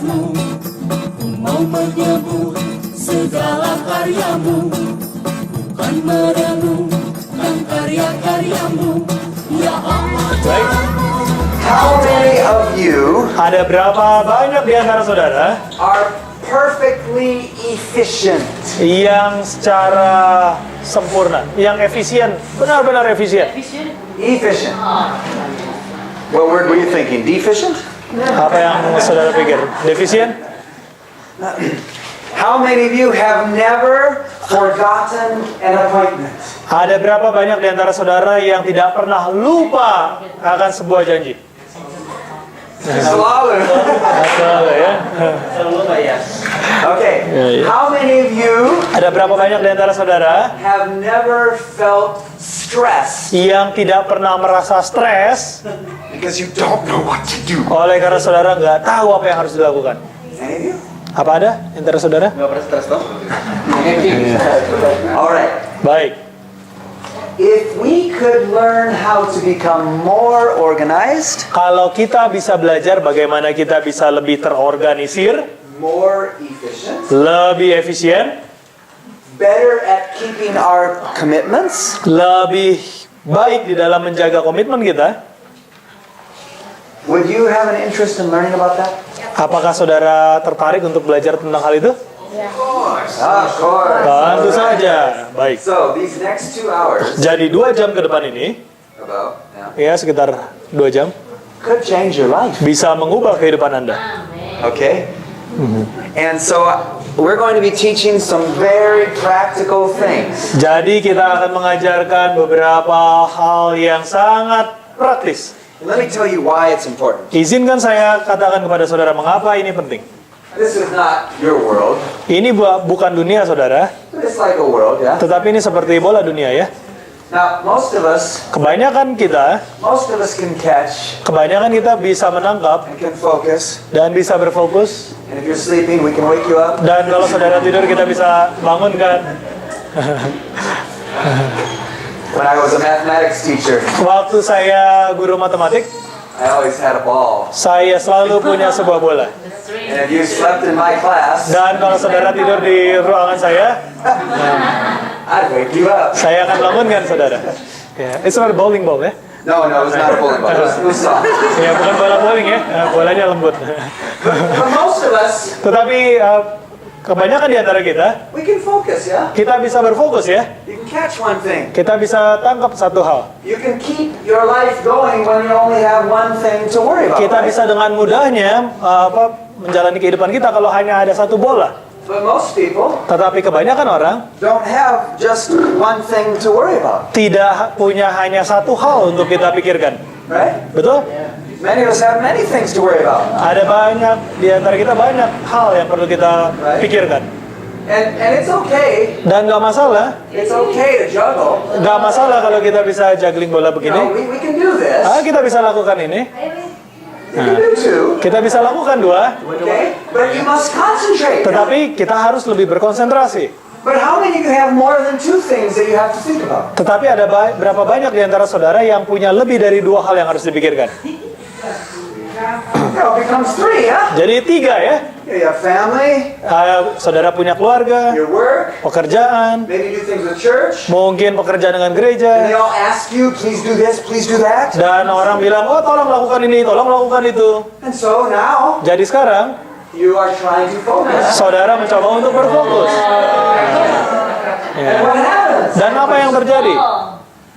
atasmu, mau menyebut segala karyamu, bukan merenungkan karya-karyamu, ya Allah. Baik. How many of you Ada berapa banyak di antara saudara are perfectly efficient? yang secara sempurna, yang efisien, benar-benar efisien? Efficient. What word were you thinking? Deficient? Apa yang saudara pikir? Defisien? How many of you have never forgotten an appointment? Ada berapa banyak di antara saudara yang tidak pernah lupa akan sebuah janji? Selalu. Selalu ya. Okay. Yeah. How many of you Ada berapa banyak di antara saudara have never felt stress yang tidak pernah merasa stres because you don't know what to do? oleh karena saudara nggak tahu apa yang harus dilakukan? Any of you? Apa ada di antara saudara? Nggak pernah stres toh? Alright. Baik. If we could learn how to become more organized, Kalau kita bisa belajar bagaimana kita bisa lebih terorganisir, more efficient, lebih efisien, better at keeping our commitments, lebih baik di dalam menjaga komitmen kita, would you have an interest in learning about that? apakah saudara tertarik untuk belajar tentang hal itu? Of course. Tentu saja. Baik. So these next 2 hours, Jadi 2 jam ke depan ini, about now, ya sekitar 2 jam, could change your life. bisa mengubah kehidupan Anda. Okay? And so we're going to be teaching some very practical things. Jadi kita akan mengajarkan beberapa hal yang sangat praktis. Let me tell you why it's important. Izinkan saya katakan kepada saudara mengapa ini penting. This is not your world, Ini bukan dunia saudara, but it's like a world, yeah? tetapi ini seperti bola dunia ya. Now, most of us Kebanyakan kita can bisa menangkap and can focus. dan bisa berfokus. And if you're sleeping, we can wake you up. Dan kalau saudara tidur kita bisa bangunkan. When I was a mathematics teacher, Waktu saya guru matematik, I always had a ball. saya selalu punya sebuah bola. And if you slept in my class, Dan kalau saudara tidur di ruangan saya, I'd wake you up. saya akan bangunkan saudara. Ya, it's not a bowling ball ya. No, it was not a bowling ball. It was soft. Ya, bukan bola bowling ya. Bolanya lembut. But most of us, Tetapi kebanyakan di antara kita, we can focus, yeah? kita bisa berfokus ya. You can catch one thing. Kita bisa tangkap satu hal. You can keep your life going when you only have one thing to worry about. Kita right? bisa dengan mudahnya menjalani kehidupan kita kalau hanya ada satu bola. But most people Tetapi kebanyakan orang don't have just one thing to worry about, tidak punya hanya satu hal untuk kita pikirkan. right? Betul? Many of us have many things to worry about. Ada banyak di antara kita banyak hal yang perlu kita pikirkan. And it's okay. Dan nggak masalah, It's okay to juggle. nggak masalah kalau kita bisa juggling bola You know, begini. we can do this. Kita bisa lakukan ini. You can do two. Kita bisa lakukan 2. Okay? But you must concentrate. Tetapi kita harus lebih berkonsentrasi. But how many of you have more than 2 things that you have to think about? Tetapi ada berapa banyak di antara saudara yang punya lebih dari 2 hal yang harus dipikirkan? It becomes 3, yeah? Jadi 3 ya. You have family, Saudara punya keluarga, your work, pekerjaan, maybe do things with church. mungkin pekerjaan dengan And they gereja. all ask you, please do this, please do that. Dan orang bilang, oh tolong lakukan ini, tolong lakukan itu. And so now, Jadi sekarang, you are trying to focus. saudara mencoba untuk berfokus. And what happens? Dan apa yang terjadi?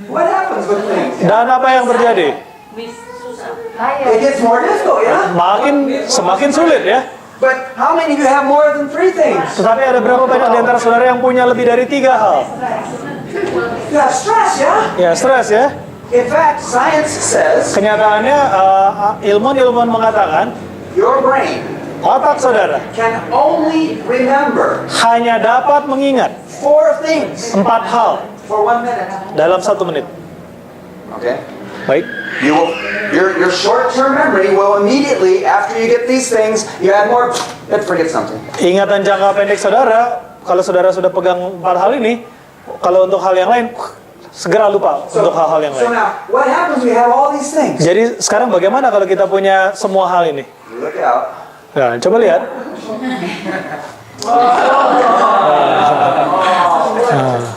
What happens with things? Dan apa yang terjadi? It gets more difficult, yeah? Semakin sulit ya. But how many of you have more than 3 things? Tetapi ada berapa banyak di antara saudara yang punya lebih dari 3 hal? You have stress, yeah? Ya, stres ya. In fact, science says Kenyataannya, ilmuwan mengatakan, your brain otak saudara can only remember hanya dapat mengingat 4 things 4 hal for 1 minute. dalam 1 menit. Okay? Baik. Your short-term memory will immediately, after you get these things, you add more, then forget something. Ingatan jangka pendek saudara, kalau saudara sudah pegang 4 hal ini, kalau untuk hal yang lain, segera lupa untuk hal-hal yang So lain. now, what happens when we have all these things? Jadi sekarang bagaimana kalau kita punya semua hal ini? You look out, Nah, coba lihat.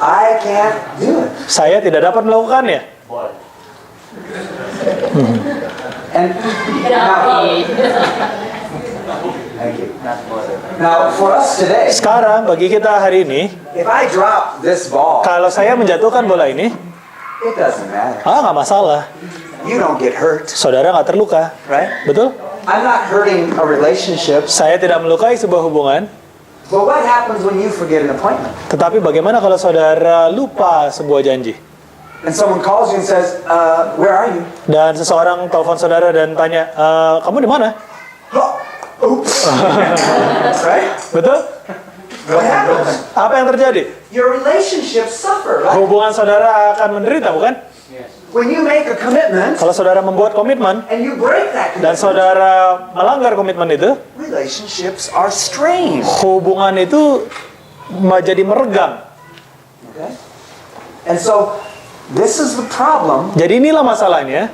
I can't do it. Saya tidak dapat melakukannya. And thank you. Now, for us today, Sekarang bagi kita hari ini, if I drop this ball, kalau saya menjatuhkan bola ini, it doesn't matter. nggak masalah. You don't get hurt, Saudara nggak terluka, right? betul? I'm not hurting a relationship. Saya tidak melukai sebuah hubungan. But what happens when you forget an appointment? Tetapi bagaimana kalau saudara lupa sebuah janji? And someone calls you and says, where are you? Dan seseorang telepon saudara dan tanya, kamu di mana? Oops. Right? Betul? What happens? Apa yang terjadi? Your relationships suffer, right? Hubungan saudara akan menderita, bukan? When you make a commitment Kalau saudara membuat komitmen and you break that dan commitment, saudara melanggar komitmen itu, relationships are strained. hubungan itu jadi meregang. Okay? And so, this is the problem Jadi inilah masalahnya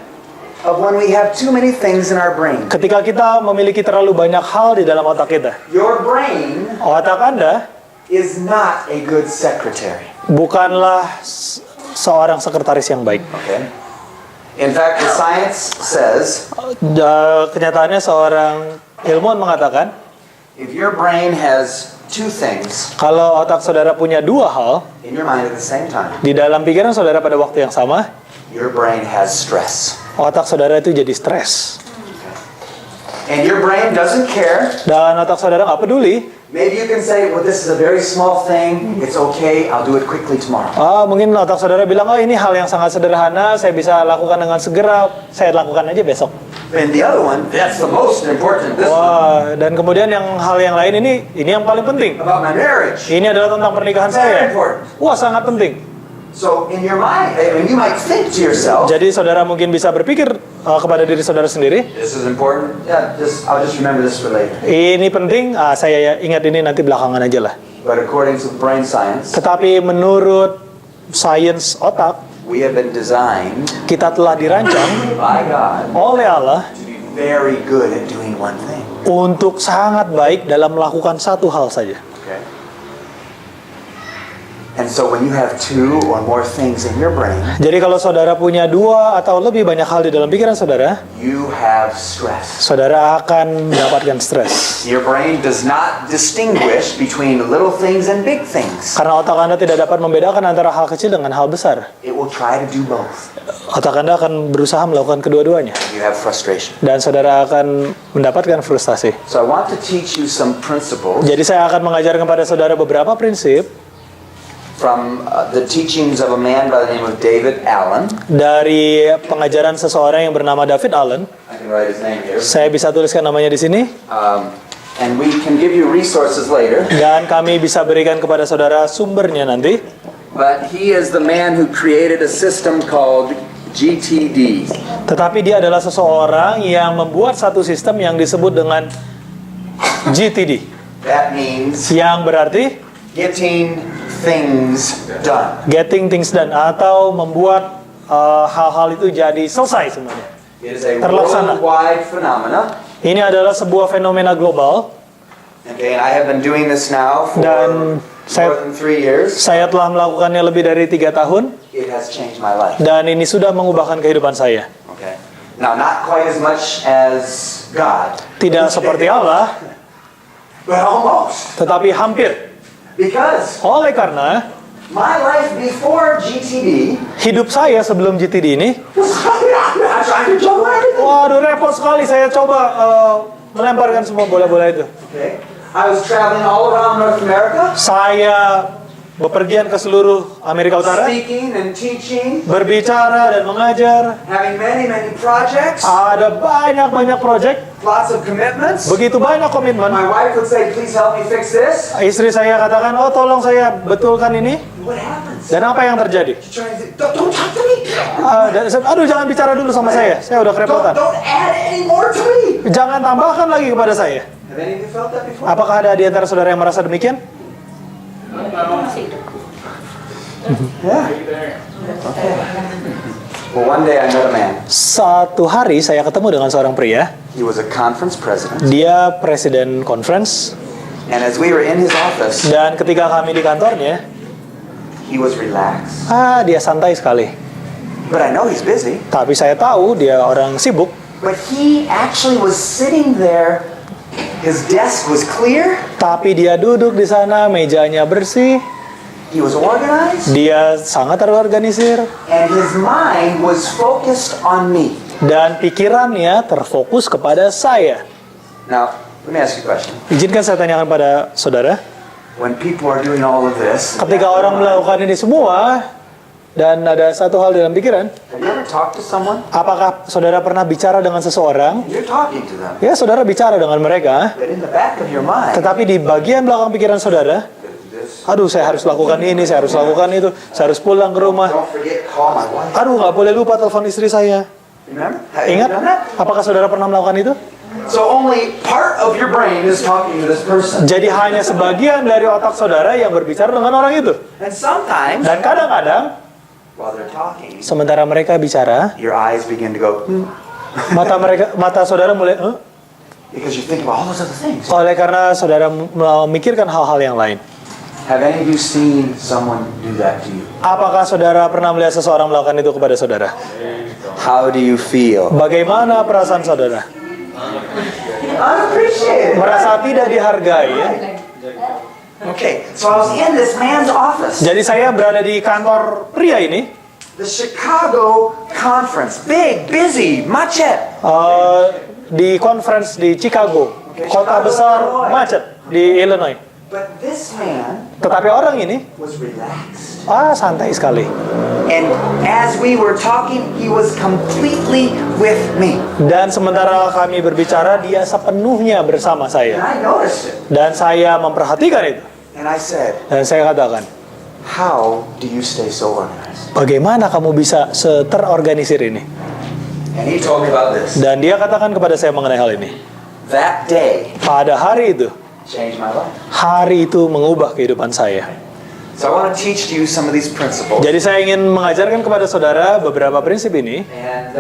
of when we have too many things in our brain. ketika kita memiliki terlalu banyak hal di dalam otak kita. Your brain Otak Anda is not a good secretary. bukanlah seorang sekretaris yang baik. Okay? In fact, the science says Kenyataannya seorang ilmuwan mengatakan, if your brain has two things kalau otak saudara punya dua hal in your mind at the same time, di dalam pikiran saudara pada waktu yang sama, your brain has stress. otak saudara itu jadi stres. And your brain doesn't care. Dan otak saudara nggak peduli. Maybe you can say, well, this is a very small thing. It's okay. I'll do it quickly tomorrow. Mungkin otak saudara bilang, oh ini hal yang sangat sederhana, saya bisa lakukan dengan segera, saya lakukan aja besok. And the other one, that's the most important. This one, Wah, dan kemudian hal yang lain ini yang paling penting. about my marriage. Ini adalah tentang pernikahan saya. Wah, sangat penting. So in your mind, I mean, you might think to yourself, Jadi saudara mungkin bisa berpikir kepada diri saudara sendiri, this is important. Yeah, I'll just remember this for later. ini penting, saya ingat ini nanti belakangan aja lah. But according to brain science, Tetapi menurut sains otak, we have been designed kita telah dirancang by God oleh Allah to be very good at doing one thing. untuk sangat baik dalam melakukan satu hal saja. Okay. And so when you have two or more things in your brain, Jadi kalau saudara punya dua atau lebih banyak hal di dalam pikiran saudara, you have stress. saudara akan mendapatkan stres. Your brain does not distinguish between little things and big things. Karena otak Anda tidak dapat membedakan antara hal kecil dengan hal besar. It will try to do both. Otak Anda akan berusaha melakukan kedua-duanya. You have frustration. Dan saudara akan mendapatkan frustasi. So I want to teach you some principles Jadi saya akan mengajarkan kepada saudara beberapa prinsip from the teachings of a man by the name of David Allen. dari pengajaran seseorang yang bernama David Allen. I can write his name here. Saya bisa tuliskan namanya di sini. And we can give you resources later. Dan kami bisa berikan kepada saudara sumbernya nanti. But he is the man who created a system called GTD. Tetapi dia adalah seseorang yang membuat satu sistem yang disebut dengan GTD. That means Yang berarti getting things done. getting things done, atau membuat hal-hal itu jadi selesai semuanya. It is a Terlaksana. worldwide phenomena. Ini adalah sebuah fenomena global. Okay, and I have been doing this now for Dan more than 3 years. saya telah melakukannya lebih dari 3 tahun. It has changed my life. Dan ini sudah mengubahkan kehidupan saya. Okay. Now, not quite as much as God, Tidak seperti Allah, but almost. tetapi hampir. Because Oleh karena my life before GTD hidup saya sebelum GTD ini, was I'm trying to juggle everything. waduh repot sekali, saya coba melemparkan semua bola-bola itu. Okay. I was traveling all around North America, Saya bepergian ke seluruh Amerika Utara, speaking and teaching, berbicara dan mengajar. having many projects, Ada banyak proyek, lots of commitments. begitu banyak komitmen. My wife would say, please help me fix this. Istri saya katakan, oh tolong saya betulkan ini. What happens? Dan apa yang terjadi? She's trying to say, don't talk to me. Aduh jangan bicara dulu sama saya udah kerepotan. Don't add any more to me. Jangan tambahkan lagi kepada saya. Have any of you felt that before? Apakah ada di antara saudara yang merasa demikian? Yeah. Well, one day I met a man. Satu hari saya ketemu dengan seorang pria. He was a conference president. Dia presiden conference. And as we were in his office, Dan ketika kami di kantornya, he was relaxed. dia santai sekali. But I know he's busy. Tapi saya tahu dia orang sibuk. But he actually was sitting there. His desk was clear. Tapi dia duduk di sana, mejanya bersih. He was organized. Dia sangat terorganisir. And his mind was focused on me. Dan pikirannya terfokus kepada saya. Now, let me ask you a question. Izinkan saya tanyakan pada saudara. When people are doing all of this, Ketika orang melakukan ini semua, dan ada satu hal dalam pikiran, have you ever talked to someone? apakah saudara pernah bicara dengan seseorang? You're talking to them. Ya, saudara bicara dengan mereka. But in the back of your mind, Tetapi di bagian belakang pikiran saudara, aduh saya harus lakukan ini, saya harus lakukan itu, saya harus pulang ke rumah. don't forget, call my wife. Aduh, nggak boleh lupa telepon istri saya. Remember? Have you Ingat, done that? apakah saudara pernah melakukan itu? So only part of your brain is talking to this person. Jadi hanya sebagian dari otak saudara yang berbicara dengan orang itu. And sometimes, Dan kadang-kadang, while they're talking, sementara mereka bicara, your eyes begin to go, mata saudara mulai, because you think about all those other things. oleh karena saudara memikirkan hal-hal yang lain. Have any of you seen someone do that to you? Apakah saudara pernah melihat seseorang melakukan itu kepada saudara? How do you feel? Bagaimana perasaan saudara? Unappreciated. Merasa tidak dihargai, ya? Okay, so I was in this man's office. Jadi saya berada di kantor pria ini, The Chicago conference. Big, busy, macet. di conference di Chicago, kota besar macet di Illinois. But this man Tetapi orang ini, was relaxed. santai sekali. And as we were talking, he was completely with me. Dan sementara kami berbicara, dia sepenuhnya bersama And saya. I noticed it. Dan saya memperhatikan itu. And I said, Dan saya katakan, how do you stay so organized? bagaimana kamu bisa terorganisir ini? And he told me about this. Dan dia katakan kepada saya mengenai hal ini. That day Pada hari itu, changed my life. hari itu mengubah kehidupan saya. So I want to teach to you some of these principles. Jadi saya ingin mengajarkan kepada saudara beberapa prinsip ini. And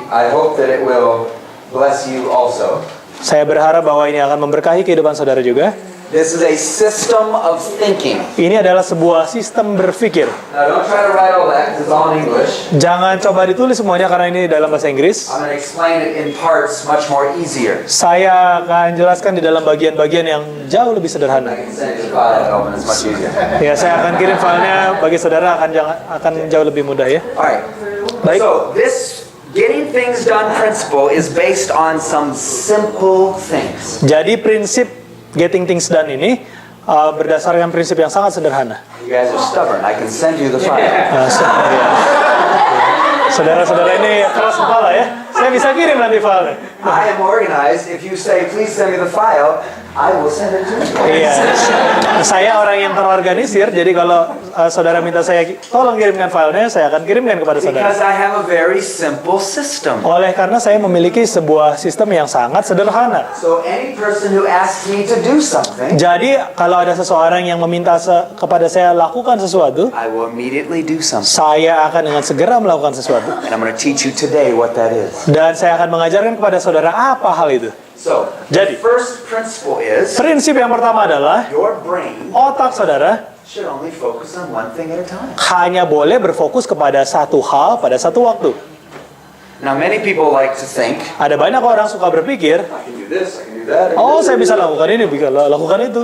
I hope that it will bless you also. Saya berharap bahwa ini akan memberkahi kehidupan saudara juga. This is a system of thinking. Ini adalah sebuah sistem berpikir. Now don't try to write all that because it's all in English. Jangan coba ditulis semuanya karena ini dalam bahasa Inggris. I'm going to explain it in parts much more easier. Saya akan jelaskan di dalam bagian-bagian yang jauh lebih sederhana. I can send you the file and it's much easier. Ya, saya akan kirim filenya bagi saudara akan jauh lebih mudah ya. Alright. Baik. So this getting things done principle is based on some simple things. Jadi prinsip getting things done ini berdasarkan prinsip yang sangat sederhana. You guys are stubborn. I can send you the file. Ya. Saudara-saudara ini keras kepala ya. Saya bisa kirim nanti filenya. I am organized. If you say, please send me the file, I will send it to you. Iya. Saya orang yang terorganisir, jadi kalau saudara minta saya tolong kirimkan filenya, saya akan kirimkan kepada saudara. Because I have a very simple system. Oleh karena saya memiliki sebuah sistem yang sangat sederhana. So any person who asks me to do something, Jadi kalau ada seseorang yang meminta kepada saya lakukan sesuatu, I will immediately do something. saya akan dengan segera melakukan sesuatu. And I'm going to teach you today what that is. Dan saya akan mengajarkan kepada saudara apa hal itu. So, Jadi. the first principle is Prinsip yang pertama adalah your brain otak saudara should only focus on one thing at a time. hanya boleh berfokus kepada satu hal pada satu waktu. Now, many people like to think, Ada banyak orang suka berpikir, I can do this, I can do that. I can oh do saya this." bisa lakukan ini, bisa lakukan itu.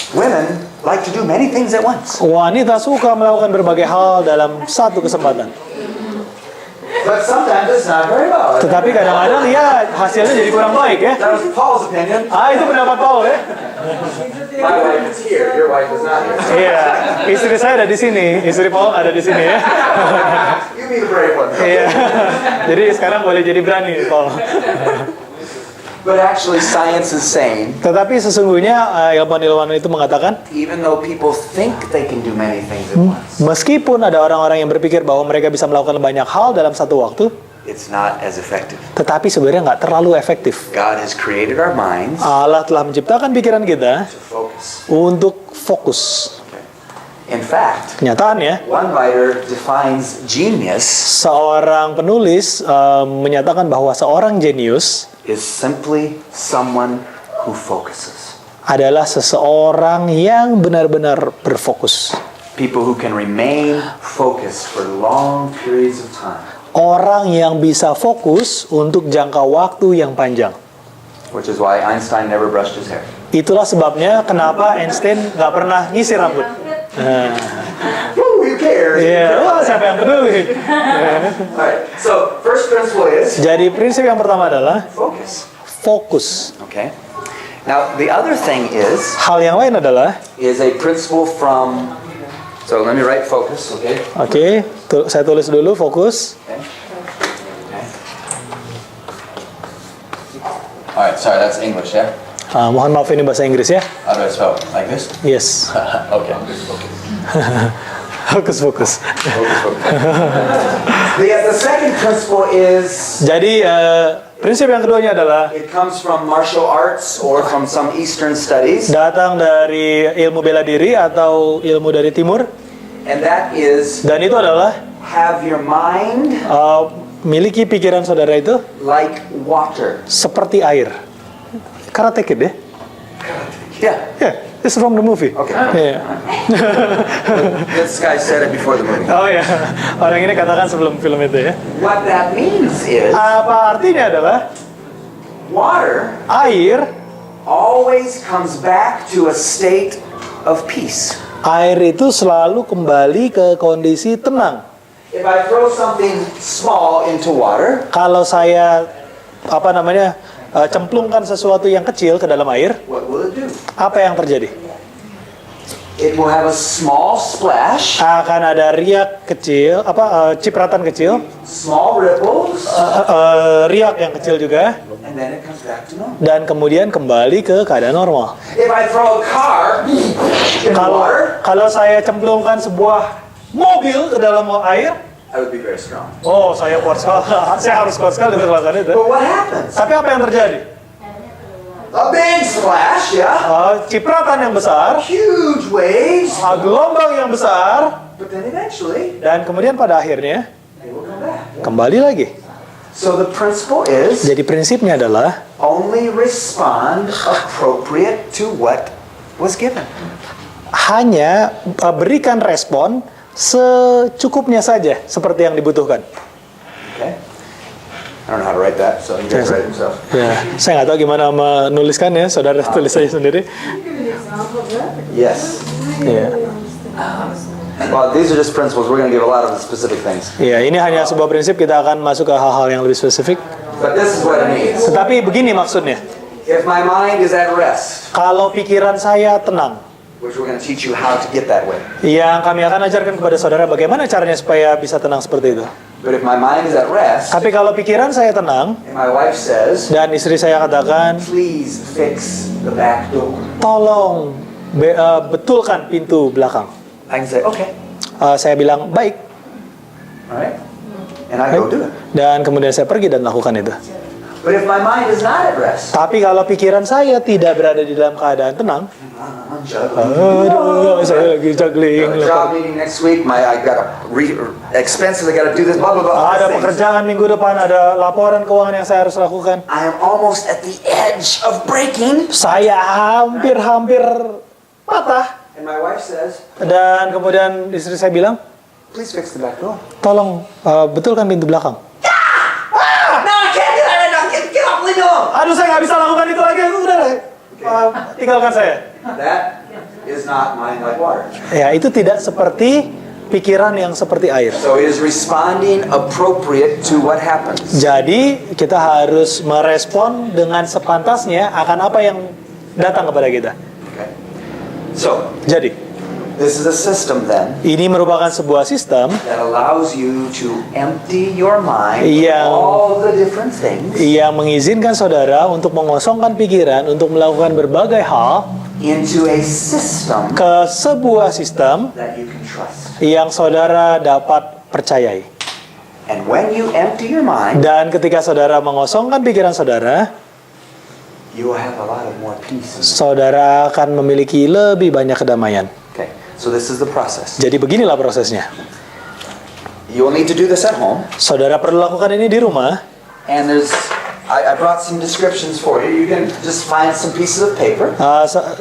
Women like to do many things at once. Wanita suka melakukan berbagai hal dalam satu kesempatan. But sometimes it's not very well. Tetapi kadang-kadang ya hasilnya jadi kurang baik ya. That was Paul's opinion. Itu pendapat Paul ya. My wife is here. Your wife is not here. Iya, istri saya ada di sini, istri Paul ada di sini ya. You be the brave one. Iya. Jadi sekarang boleh jadi berani Paul. But actually, science is saying, Tetapi sesungguhnya ilmuwan-ilmuwan itu mengatakan, even though people think they can do many things at once, meskipun ada orang-orang yang berpikir bahwa mereka bisa melakukan banyak hal dalam satu waktu, it's not as effective. tetapi sebenarnya nggak terlalu efektif. God has created our minds Allah telah menciptakan pikiran kita to focus. untuk fokus. In fact, Kenyataannya, one writer defines genius seorang penulis menyatakan bahwa seorang jenius is simply someone who focuses. adalah seseorang yang benar-benar berfokus. People who can remain focused for long periods of time. Orang yang bisa fokus untuk jangka waktu yang panjang. Which is why Einstein never brushed his hair. Itulah sebabnya kenapa Einstein nggak pernah nyisir rambut. Who cares? Iya, wah, siapa yang peduli? Alright, so first principle is Jadi prinsip yang pertama adalah focus. fokus. Okay. Now the other thing is Hal yang lain adalah, a principle from. So let me write focus. Okay. oke, saya tulis dulu fokus. Okay. All right. Sorry, that's English, yeah. Mohon maaf ini bahasa Inggris ya. How do I spell it? Like this? Yes. Okay. Fokus. The second principle is Jadi prinsip yang keduanya adalah it comes from martial arts or from some Eastern studies, datang dari ilmu bela diri atau ilmu dari timur, and that is dan itu adalah have your mind miliki pikiran saudara itu like water. seperti air. Karate Kid ya? Yeah. Yeah, it's from the movie. Okay. Yeah. This guy said it before the movie. Oh ya, orang ini katakan sebelum film itu ya. What that means is Apa artinya adalah water air, always comes back to a state of peace. air itu selalu kembali ke kondisi tenang. If I throw something small into water, Kalau saya cemplungkan sesuatu yang kecil ke dalam air, what will it do? apa yang terjadi? It will have a small splash, Akan ada riak kecil, cipratan kecil, small ripples, riak yang kecil juga, and then it comes back to normal. dan kemudian kembali ke keadaan normal. If I throw a car in water, Kalau saya cemplungkan sebuah mobil ke dalam air, I would be very strong. oh saya kuat sekali, saya harus kuat sekali untuk melakukan itu. But what happens? Tapi apa yang terjadi? A big splash, yeah? Cipratan yang besar, Huge waves, gelombang yang besar, but then eventually dan kemudian pada akhirnya they will come back. kembali lagi. So the principle is Jadi prinsipnya adalah only respond appropriate to what was given. hanya berikan respon secukupnya saja seperti yang dibutuhkan. Okay? I don't know how to write that, so you guys write it yourself. Ya, saya nggak tahu gimana menuliskannya, saudara tulis saja sendiri. Yes. Ya, Well, these are just principles. We're going to give a lot of the specific things. ya, ini hanya sebuah prinsip, kita akan masuk ke hal-hal yang lebih spesifik. But this is what it means. Tetapi begini maksudnya, If my mind is at rest, kalau pikiran saya tenang, which we're going to teach you how to get that way. yang kami akan ajarkan kepada saudara bagaimana caranya supaya bisa tenang seperti itu. But if my mind is at rest, Tapi kalau pikiran saya tenang, and my wife says, dan istri saya katakan, please fix the back door, tolong betulkan pintu belakang. I can say, okay. Saya bilang, baik. All right? And I go do it. Dan kemudian saya pergi dan lakukan itu. But if my mind is not at rest, Tapi kalau pikiran saya tidak berada di dalam keadaan tenang, I'm juggling. aduh, saya lagi juggling. Job meeting next week, I got expenses, I got to do this, blah, blah, blah. all Ada these things. pekerjaan minggu depan, ada laporan keuangan yang saya harus lakukan. I am almost at the edge of breaking. Saya hampir patah. And my wife says, Dan kemudian istri saya bilang, please fix the back door. tolong betulkan pintu belakang. No, I can't do that. No, get off, leave me alone. Aduh, saya nggak bisa lakukan itu lagi. Udah, tinggalkan saya. That is not mind like water. Ya, itu tidak seperti pikiran yang seperti air. So it is responding appropriate to what happens. Jadi, kita harus merespon dengan sepantasnya akan apa yang datang kepada kita. Okay. So Jadi, this is a system then ini merupakan sebuah sistem that allows you to empty your mind of Yang- all the different things yang mengizinkan saudara untuk mengosongkan pikiran untuk melakukan berbagai hal into a system ke sebuah sistem that you can trust. yang saudara dapat percayai. And when you empty your mind, Dan ketika saudara mengosongkan pikiran saudara, you will have a lot of more peace. saudara akan memiliki lebih banyak kedamaian. Okay. So this is the process. Jadi beginilah prosesnya. You will need to do this at home. Saudara perlu lakukan ini di rumah. And I brought some descriptions for you. You can just find some pieces of paper.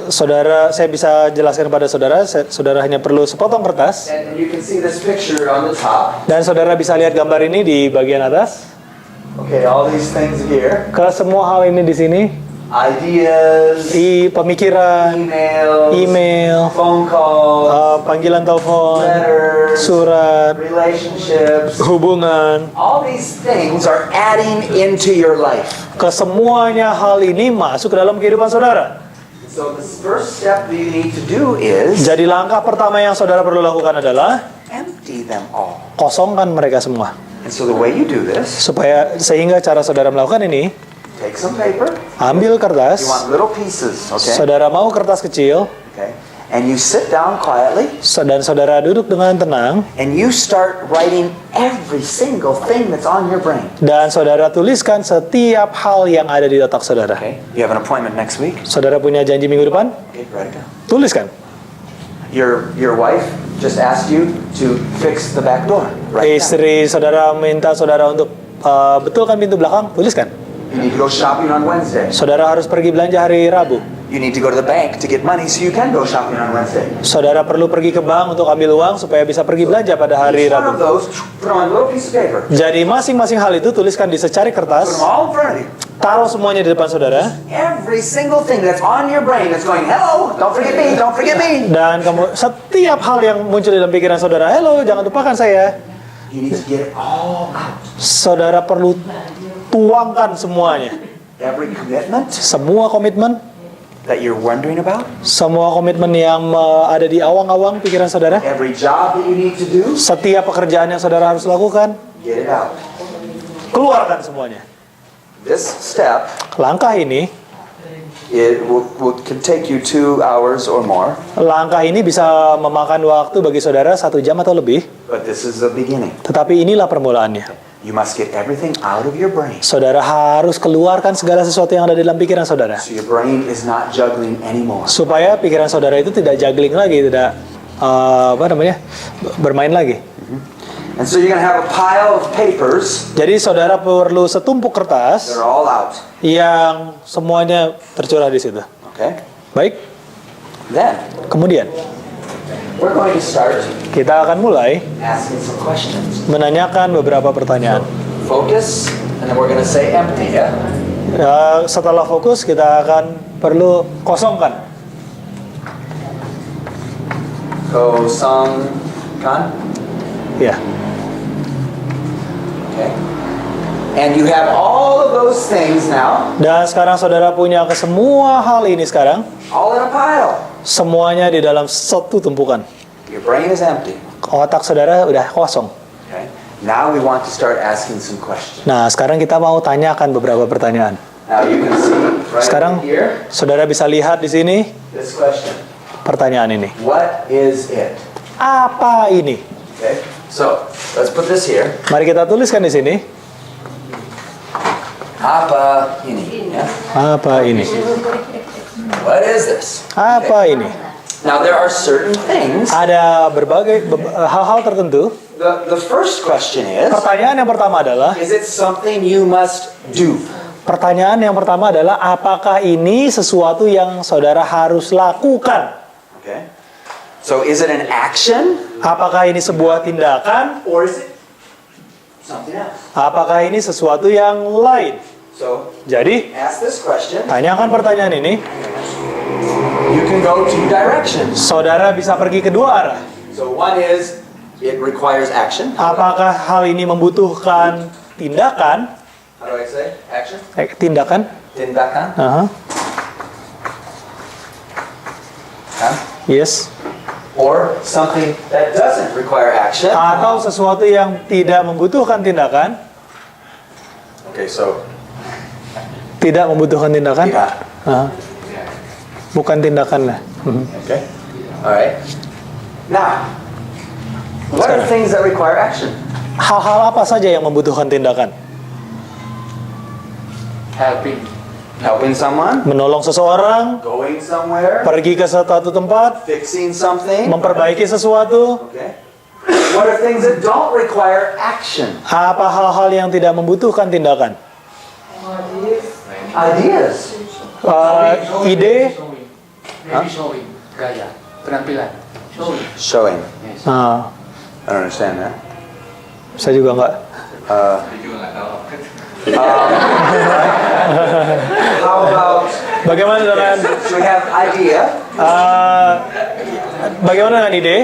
Saudara, saya bisa jelaskan kepada saudara. Saudara hanya perlu sepotong kertas. And you can see this picture on the top. Dan saudara bisa lihat gambar ini di bagian atas. Okay, all these things here. Ke semua hal ini di sini. Ideas, Pemikiran, email, phone calls, panggilan telepon, letters, surat, relationships. hubungan. All these things are adding into your life. Kesemuanya hal ini masuk ke dalam kehidupan saudara. So the first step that you need to do is Jadi langkah pertama yang saudara perlu lakukan adalah empty them all. kosongkan mereka semua. And so the way you do this, Sehingga cara saudara melakukan ini, take some paper. ambil kertas. You want little pieces, okay? Saudara mau kertas kecil, Okay. And you sit down quietly dan saudara duduk dengan tenang, and you start writing every single thing that's on your brain. dan saudara tuliskan setiap hal yang ada di otak saudara. Okay. You have an appointment next week. Saudara punya janji minggu depan, Okay, write it down. tuliskan. Your wife just asked you to fix the back door. Write it down. Istri saudara minta saudara untuk betulkan pintu belakang, tuliskan. You need to go shopping on Wednesday. Saudara harus pergi belanja hari Rabu. You need to go to the bank to get money so you can go shopping on Wednesday. Saudara perlu pergi ke bank untuk ambil uang supaya bisa pergi belanja pada hari Each one of Rabu. those, put on a little piece of paper. Jadi masing-masing hal itu tuliskan di secari Put kertas, them all in front of you. taruh semuanya di depan saudara, Every single thing that's on your brain that's going, hello, don't forget me, don't forget me. dan kamu setiap hal yang muncul dalam pikiran saudara, hello, jangan lupakan saya. You need to get it all out. Saudara perlu tuangkan semuanya. Every commitment Semua komitmen, that you're wondering about, semua komitmen yang ada di awang-awang pikiran saudara, every job that you need to do, setiap pekerjaan yang saudara harus lakukan, get it out. keluarkan semuanya. This step, Langkah ini, it can take you 2 hours or more, langkah ini bisa memakan waktu bagi saudara 1 jam atau lebih, but this is the beginning. tetapi inilah permulaannya. You must get everything out of your brain Saudara harus keluarkan segala sesuatu yang ada di dalam pikiran saudara, so your brain is not juggling anymore. supaya pikiran saudara itu tidak juggling lagi, tidak bermain lagi. And so you're going to have a pile of papers Jadi saudara perlu setumpuk kertas that are all out. yang semuanya tercurah di situ. Okay? Baik, Then kemudian we're going to start kita akan mulai asking some questions. menanyakan beberapa pertanyaan. Focus, and then we're going to say empty, ya? Setelah fokus, kita akan perlu kosongkan. Kosongkan. Ya, Okay. And you have all of those things now, dan sekarang saudara punya ke semua hal ini sekarang, all in a pile. semuanya di dalam satu tumpukan. Your brain is empty. Otak saudara udah kosong. Okay. Now we want to start asking some questions. Nah, sekarang kita mau tanyakan beberapa pertanyaan. Now you can see right Sekarang here saudara bisa lihat di sini this question. pertanyaan ini. What is it? Apa ini? Okay. So let's put this here. Mari kita tuliskan di sini. Apa ini? Yeah. Apa ini? What is this? Apa ini? Now there are certain things. Ada berbagai hal-hal tertentu. The first question is Pertanyaan yang pertama adalah, it something you must do? pertanyaan yang pertama adalah apakah ini sesuatu yang saudara harus lakukan? Okay. So is it an action Apakah ini sebuah tindakan? or is it something else? Apakah ini sesuatu yang lain? So Jadi, ask this question. tanyakan pertanyaan ini. You can go two directions. Saudara bisa pergi kedua arah. So one is it requires action. Apakah hal ini membutuhkan tindakan? How do I say? Action? Tindakan? Tindakan? Aha. Huh? Yes. Or something that doesn't require action. Atau sesuatu yang tidak membutuhkan tindakan? Okay, so Tidak membutuhkan tindakan? tidak. Aha. Bukan tindakan lah. Okay. All right. Now, what are things that require action? Hal-hal apa saja yang membutuhkan tindakan? Helping. Helping someone, menolong seseorang, going somewhere, pergi ke suatu tempat, fixing something. memperbaiki sesuatu. Okay. What are things that don't require action? Apa hal-hal yang tidak membutuhkan tindakan? Ideas. Ide, Maybe showing, gaya, penampilan. Showing. Showing. nah, I don't understand that. saya juga nggak. How about, Bagaimana dengan so we have idea. bagaimana dengan ide?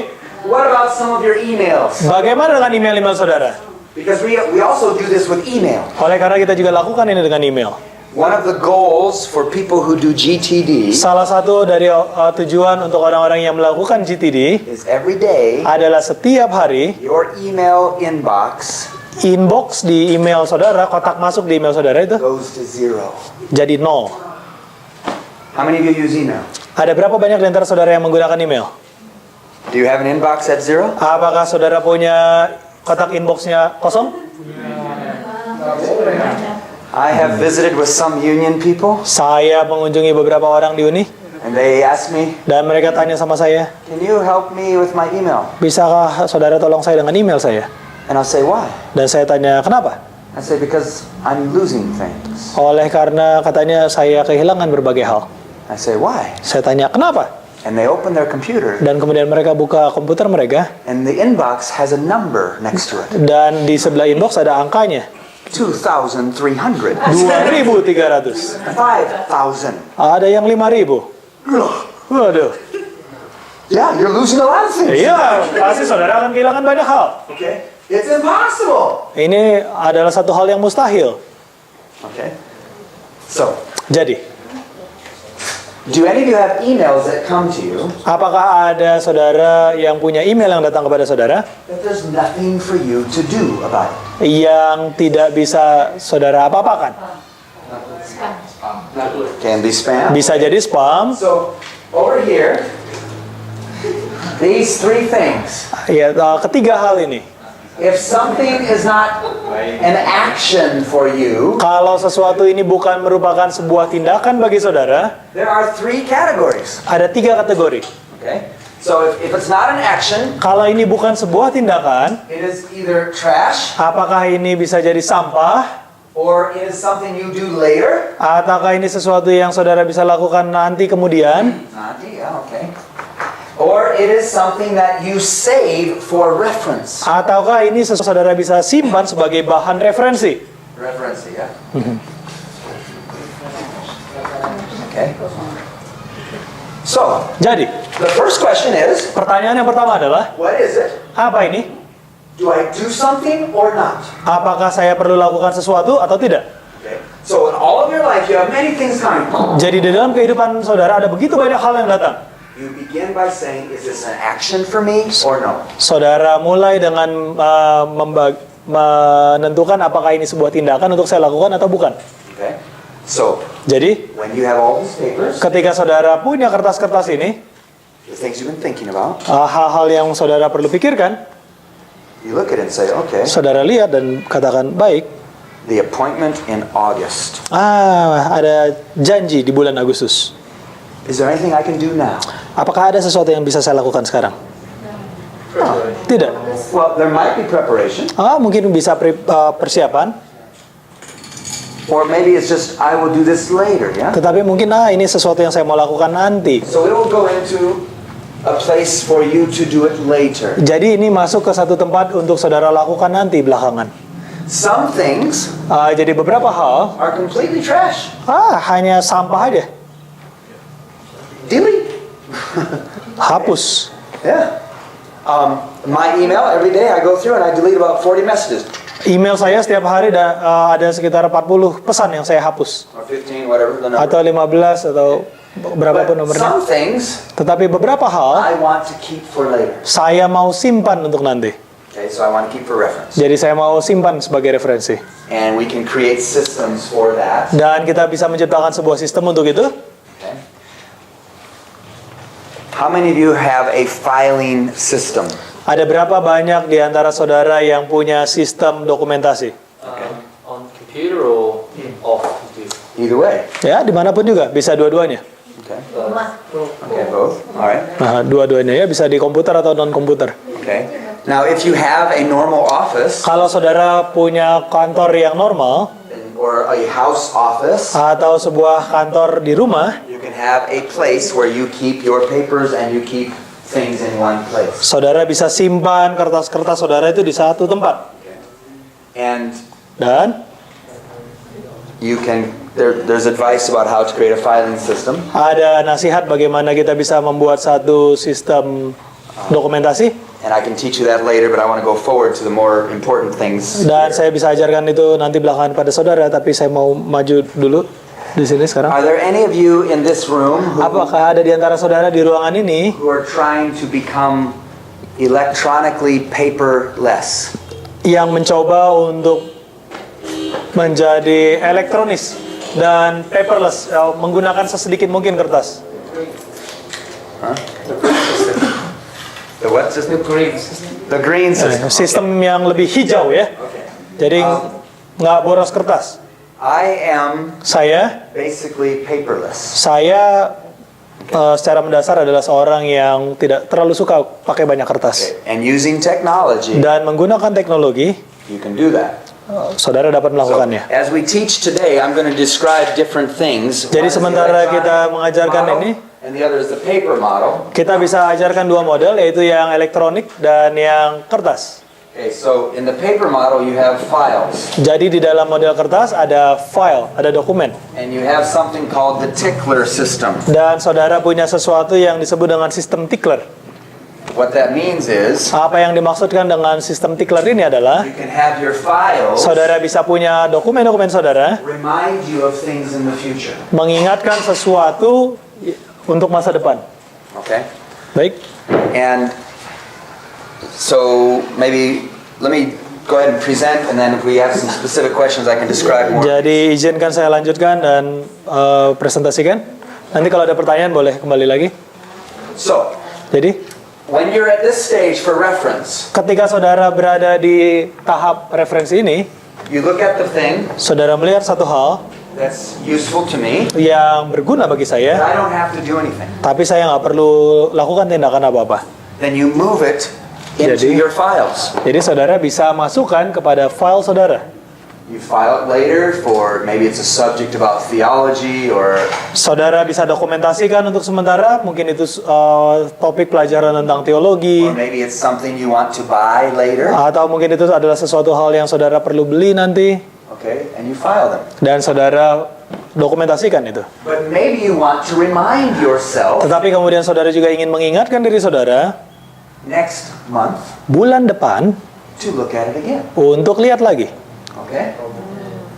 What about some of your emails? Bagaimana dengan email-email saudara? Because we also do this with email. Oleh karena kita juga lakukan ini dengan email. One of the goals for people who do GTD Salah satu dari tujuan untuk orang-orang yang melakukan GTD is every day adalah setiap hari your email inbox inbox di email saudara, kotak masuk di email saudara itu goes to 0. jadi 0. How many of you use email? Ada berapa banyak di antara saudara yang menggunakan email? Do you have an inbox at 0? Apakah saudara punya kotak inboxnya kosong? I have visited with some union people Saya mengunjungi beberapa orang di Uni and they ask me, dan mereka tanya sama saya, can you help me with my email? bisakah saudara tolong saya dengan email saya? And I'll say, why? Dan saya tanya, kenapa? I say, because I'm losing things. Oleh karena katanya saya kehilangan berbagai hal. I say, why? Saya tanya, kenapa? And they open their computer Dan kemudian mereka buka komputer mereka and the inbox has a number next to it. dan di sebelah inbox ada angkanya 2,300. 2.300. 5,000. Ada yang 5.000. Waduh. Yeah, you're losing a lot of things. Iya, pasti saudara akan kehilangan banyak hal. Okay? It's impossible. Ini adalah satu hal yang mustahil. Okay? So, Jadi, do any of you have emails that come to you apakah ada saudara yang punya email yang datang kepada saudara that there's nothing for you to do about it? yang tidak bisa saudara apa-apakan? Can be spam. Bisa jadi spam. So, over here, these three things. Ya, ketiga hal ini. If something is not an action for you, Kalau sesuatu ini bukan merupakan sebuah tindakan bagi saudara, there are three categories. ada 3 kategori. Okay? So if it's not an action, Kalau ini bukan sebuah tindakan, it is either trash apakah ini bisa jadi sampah? or it is something you do later. Ataukah ini sesuatu yang saudara bisa lakukan nanti kemudian? Nanti, yeah, okay. Or it is something that you save for reference. Ataukah ini saudara bisa simpan sebagai bahan referensi? Reference, yeah. Okay. So, Jadi, the first question is, pertanyaan yang pertama adalah, what is it? apa ini? Do I do something or not? Apakah saya perlu lakukan sesuatu atau tidak? Okay. So in all of your life, you have many things coming. Jadi di dalam kehidupan saudara ada begitu banyak hal yang datang. You begin by saying, is this an action for me or no? Saudara mulai dengan menentukan apakah ini sebuah tindakan untuk saya lakukan atau bukan. Okay. So Jadi, when you have all these papers, ketika saudara punya kertas-kertas ini, the things you've been thinking about, hal-hal yang saudara perlu pikirkan, you look at it and say, okay, saudara lihat dan katakan, baik, the appointment in August. ada janji di bulan Agustus. Is there anything I can do now? Apakah ada sesuatu yang bisa saya lakukan sekarang? Tidak. Well, there might be preparation, Mungkin bisa persiapan, or maybe it's just I will do this later. Yeah. tetapi mungkin ini sesuatu yang saya mau lakukan nanti. So it will go into a place for you to do it later. Jadi ini masuk ke satu tempat untuk saudara lakukan nanti belakangan. Some things Jadi beberapa hal are completely trash. hanya sampah aja, Delete. hapus. Yeah. My email every day I go through and I delete about 40 messages Email saya setiap hari ada sekitar 40 pesan yang saya hapus, or 15, whatever the number. atau 15 atau berapapun But nomornya. some things Tetapi beberapa hal I want to keep for later. saya mau simpan untuk nanti. Okay, so I want to keep for reference. Jadi saya mau simpan sebagai referensi. And we can create systems for that. Dan kita bisa menciptakan sebuah sistem untuk itu. Okay. How many of you have a filing system? Ada berapa banyak di antara saudara yang punya sistem dokumentasi? On computer or off computer? Either way. Ya, dimanapun juga bisa dua-duanya. Okay. Okay, both. All right. Nah, dua-duanya ya bisa di komputer atau non komputer. Okay. Now, if you have a normal office Kalau saudara punya kantor yang normal or a house office, atau sebuah kantor di rumah, you can have a place where you keep your papers and you keep things in one place. saudara bisa simpan kertas-kertas saudara itu di satu tempat. And Dan you can there's advice about how to create a filing system. ada nasihat bagaimana kita bisa membuat satu sistem dokumentasi. And I can teach you that later, but I want to go forward to the more important things. Dan saya bisa ajarkan itu nanti belakangan pada saudara, tapi saya mau maju dulu di sini sekarang. Are there any of you in this room Apakah ada di antara saudara di ruangan ini who are trying to become electronically paperless? yang mencoba untuk menjadi elektronis dan paperless, menggunakan sesedikit mungkin kertas? The what system? The green system. The green system. Sistem yang lebih hijau ya. Jadi nggak boros kertas. I am Saya basically paperless. secara mendasar adalah seorang yang tidak terlalu suka pakai banyak kertas. And using technology, Dan menggunakan teknologi, you can do that. saudara dapat So, melakukannya. as we teach today, I'm going to describe different things. Jadi One is the sementara electronic kita mengajarkan model, ini, and the other is the paper model. kita bisa ajarkan dua model, yaitu yang elektronik dan yang kertas. Okay, so in the paper model, you have files, Jadi di dalam model kertas ada file, ada dokumen. and you have something called the tickler system. Dan saudara punya sesuatu yang disebut dengan sistem tickler. What that means is, Apa yang dimaksudkan dengan sistem tickler ini adalah you can have your files saudara bisa punya dokumen-dokumen saudara remind you of things in the future. mengingatkan sesuatu untuk masa depan. Okay? Baik. And so maybe let me go ahead and present, and then if we have some specific questions, I can describe more. Jadi izinkan saya lanjutkan dan presentasikan. Nanti kalau ada pertanyaan boleh kembali lagi. So, Jadi when you're at this stage for reference, ketika saudara berada di tahap referensi ini, you look at the thing saudara melihat satu hal that's useful to me, yang berguna bagi but saya, I don't have to do anything. tapi saya nggak perlu lakukan tindakan apa-apa. Then you move it into Jadi- your files. Jadi saudara bisa masukkan kepada file saudara. You file it later for maybe it's a subject about theology or Saudara bisa dokumentasikan untuk sementara, mungkin itu topik pelajaran tentang teologi, maybe it's something you want to buy later. atau mungkin itu adalah sesuatu hal yang saudara perlu beli nanti, Okay, and you file them. dan saudara dokumentasikan itu. But maybe you want to remind yourself Tetapi kemudian saudara juga ingin mengingatkan diri saudara next month bulan depan to look at it again. untuk lihat lagi. Okay?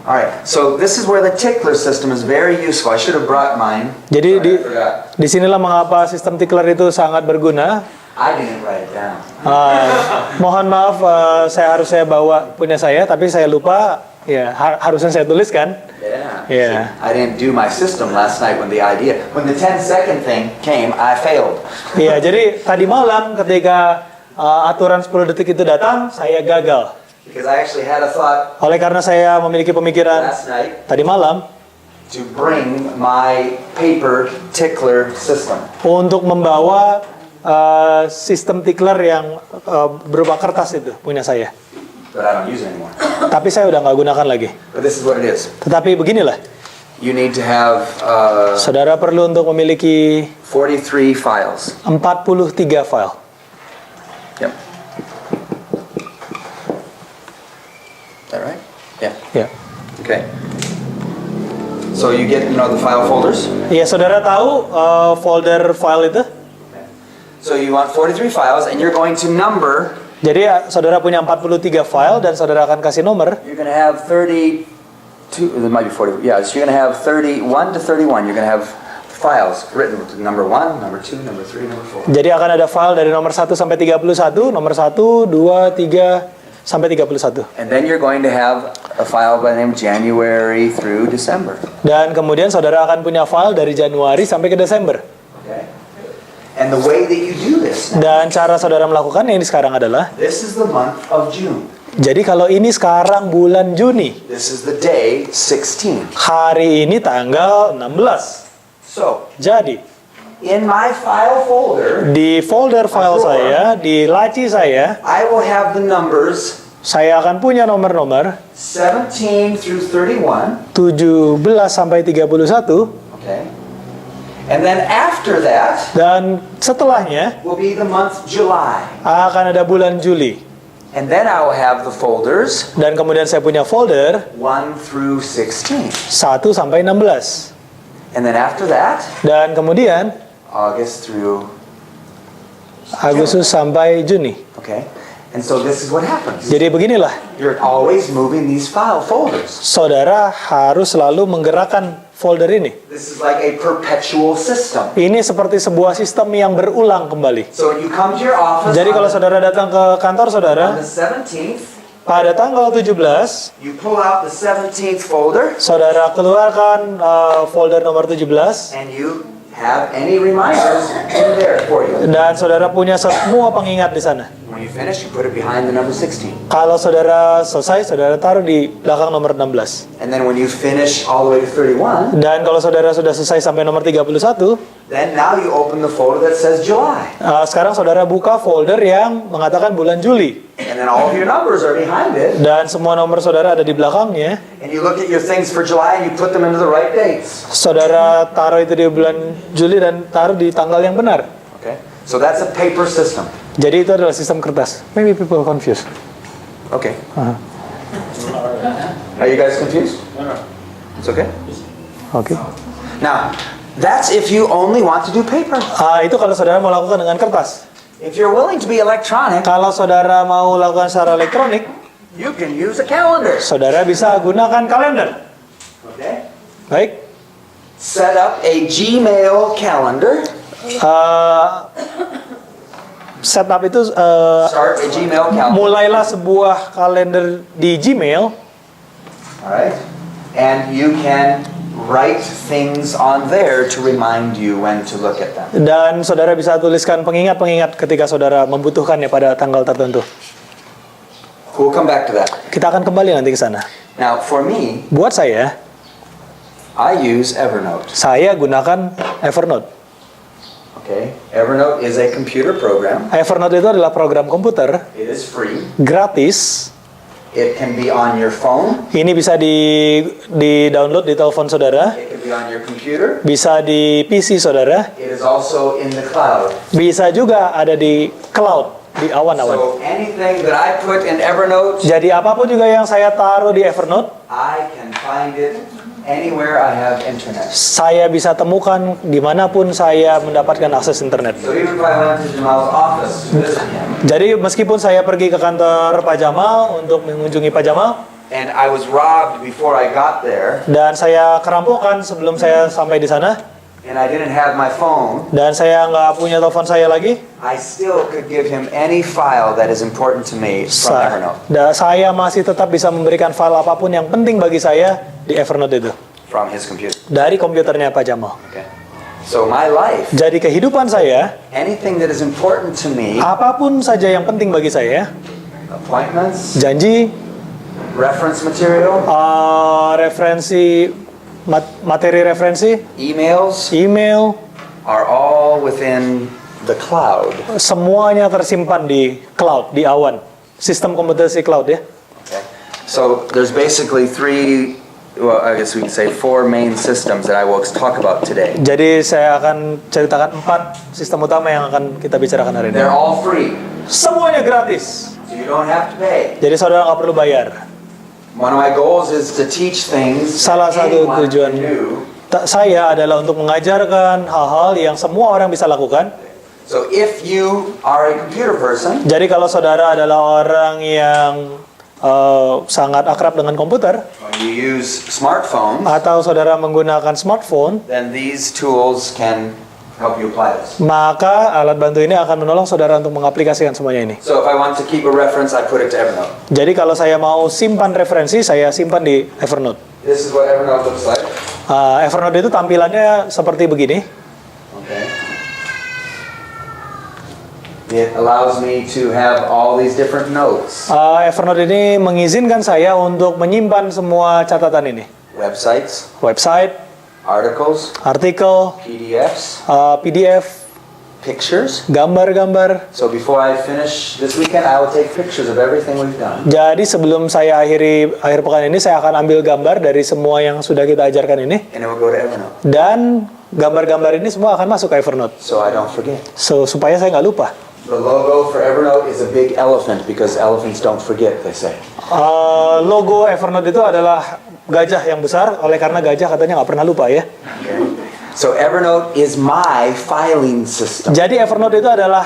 All right. So this is where the tickler system is very useful. I should have brought mine. Jadi Sorry, I forgot. disinilah mengapa sistem tickler itu sangat berguna. I didn't write it down. Mohon maaf, saya bawa punya saya, tapi saya lupa. Ya, harusnya saya tuliskan. Yeah. Yeah. I didn't do my system last night when the 10-second thing came, I failed. Iya, jadi tadi malam ketika aturan 10 detik itu datang, saya gagal. Because I actually had a thought Oleh karena saya memiliki pemikiran last night tadi malam to bring my paper tickler system. untuk membawa sistem tickler yang berupa kertas itu punya saya. But I don't use it anymore. Tapi saya udah nggak gunakan lagi. But this is what it is. Tetapi beginilah, You need to have saudara perlu untuk memiliki 43 files. 43 file. Yep. Is that right? Yeah. Ya. Okay. So you get, the file folders. Iya, saudara tahu folder file itu? So you want 43 files, and you're going to number. Jadi saudara punya 43 file dan saudara akan kasih nomor. You're going to have 32. There might be 40. Yeah. So you're going to have 31 to 31. You're going to have files written with number 1, number 2, number 3, number 4. Jadi akan ada file dari nomor 1 sampai 31, nomor 1, 2, 3 sampai 31. And then you're going to have a file by the name January through December. Dan kemudian saudara akan punya file dari Januari sampai ke Desember. Okay. And the way that you do this, Dan cara saudara melakukannya ini sekarang adalah, this is the month of June. Jadi kalau ini sekarang bulan Juni, This is the day 16. hari ini tanggal 16. So, Jadi, in my file folder, di folder file saya, di laci saya, I will have the numbers saya akan punya nomor-nomor 17 through 31. 17 sampai 31. Okay. And then after that Dan setelahnya will be the month July. akan ada bulan Juli. And then I will have the folders Dan kemudian saya punya folder 1 through 16. 1 sampai 16. And then after that, Dan kemudian August through, Agustus sampai Juni. okay? And so this is what happens. Jadi beginilah, You're always moving these file folders. saudara harus selalu menggerakkan folder ini. This is like a perpetual system. Ini seperti sebuah sistem yang berulang kembali. So when you come to your office Jadi kalau saudara datang ke kantor on saudara, the 17th, pada tanggal 17, you pull out the 17th folder saudara keluarkan folder nomor 17, and you have any reminders in there for you. dan saudara punya semua pengingat di sana. When you finish, you put it behind the number 16. Kalau saudara selesai, saudara taruh di belakang nomor 16. And then when you finish all the way to 31, Dan kalau saudara sudah selesai sampai nomor 31, then now you open the folder that says July. sekarang saudara buka folder yang mengatakan bulan Juli. And then all of your numbers are behind it. Dan semua nomor saudara ada di belakangnya. And you look at your things for July and you put them into the right dates. Saudara taruh itu di bulan Juli dan taruh di tanggal yang benar. Okay? So that's a paper system. Jadi itu adalah sistem kertas. Maybe people are confused. Okay. Uh-huh. Are you guys confused? It's okay. Oke. Now, that's if you only want to do paper. Itu kalau saudara mau lakukan dengan kertas. If you're willing to be electronic, Kalau saudara mau lakukan secara elektronik, you can use a calendar. saudara bisa gunakan kalender. Okay? Baik. Set up a Gmail calendar. Setup itu Start a Gmail calendar. mulailah sebuah kalender di Gmail. Alright? And you can write things on there to remind you when to look at them. Dan saudara bisa tuliskan pengingat-pengingat ketika saudara membutuhkannya pada tanggal tertentu. We'll come back to that. Kita akan kembali nanti ke sana. Now, for me, Buat saya I use Evernote. gunakan Evernote. Okay? Evernote is a computer program. Evernote itu adalah program komputer It is free. gratis. It can be on your phone. Ini bisa di download di telepon saudara, It can be on your computer. bisa di PC saudara, It is also in the cloud. bisa juga ada di cloud, di awan-awan. So anything that I put in Evernote, Jadi apapun juga yang saya taruh di Evernote, I can find it anywhere I have internet. saya bisa temukan dimanapun saya mendapatkan akses internet. So even if I went to Jamal's office to visit him, Jadi meskipun saya pergi ke kantor Pak Jamal untuk mengunjungi Pak Jamal, and I was robbed before I got there, dan saya kerampokan sebelum saya sampai di sana, and I didn't have my phone, dan saya nggak punya telepon saya lagi, I still could give him any file that is important to me from Evernote. saya masih tetap bisa memberikan file apapun yang penting bagi saya di Evernote itu, From his computer. dari komputernya Pak Jamal. Okay. So my life, Jadi kehidupan saya, anything that is important to me, apapun saja yang penting bagi saya, appointments, janji, reference material, materi referensi, emails, email, are all within the cloud. semuanya tersimpan di cloud, di awan. Sistem komputasi cloud ya. Okay. So there's basically I guess we can say four main systems that I will talk about today. Jadi saya akan ceritakan 4 sistem utama yang akan kita bicarakan hari ini. They're all free, Semuanya gratis. so you don't have to pay. Jadi saudara nggak perlu bayar. One of my goals is to teach things Salah that satu anyone tujuan can do. saya adalah untuk mengajarkan hal-hal yang semua orang bisa lakukan. So if you are a computer person, Jadi kalau saudara adalah orang yang sangat akrab dengan komputer, or you use smartphones, atau saudara menggunakan smartphone, then these tools can help you apply this. maka alat bantu ini akan menolong saudara untuk mengaplikasikan semuanya ini. So if I want to keep a reference, I put it to Evernote. Jadi kalau saya mau simpan referensi, saya simpan di Evernote. This is what Evernote looks like. Evernote itu tampilannya seperti begini. Okay. It allows me to have all these different notes, Evernote ini mengizinkan saya untuk menyimpan semua catatan ini. websites, Website, articles, artikel, PDFs, PDF, pictures. gambar-gambar. So before I finish this weekend, I will take pictures of everything we've done. Jadi sebelum saya akhir pekan ini, saya akan ambil gambar dari semua yang sudah kita ajarkan ini. And it will go to Evernote. Dan gambar-gambar ini semua akan masuk ke Evernote. So I don't forget. Supaya saya nggak lupa. The logo for Evernote is a big elephant because elephants don't forget, they say. Logo Evernote itu adalah gajah yang besar, oleh karena gajah katanya nggak pernah lupa ya. Okay. So Evernote is my filing system. Jadi Evernote itu adalah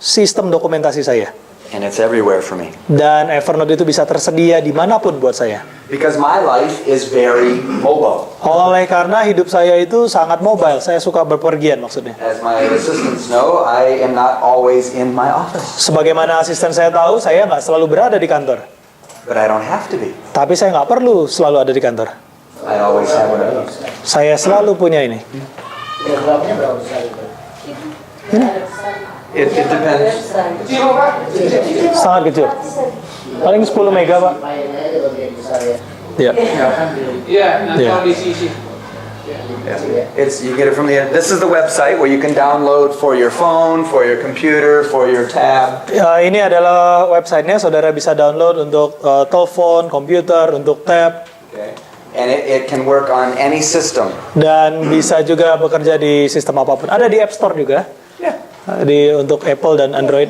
sistem dokumentasi saya. And it's everywhere for me. Dan Evernote itu bisa tersedia dimanapun buat saya. Because my life is very mobile. Oleh karena hidup saya itu sangat mobile, saya suka berpergian maksudnya. As my assistants know, I am not always in my office. Sebagaimana asisten saya tahu, saya nggak selalu berada di kantor. But I don't have to be. Tapi saya nggak perlu selalu ada di kantor. I always have one of these. Saya selalu punya ini. Berapa besar itu? It depends. Kecil Pak. Sangat kecil. Paling 10 mega, Pak. Ya. Iya, nanti Iya. kalau diisi-isi. It's you get it from the. This is the website where you can download for your phone, for your computer, for your tab. Ini adalah websitenya, saudara bisa download untuk telepon, komputer, untuk tab, Okay. And it can work on any system. dan bisa juga bekerja di sistem apapun. Ada di App Store juga, untuk Apple dan Android.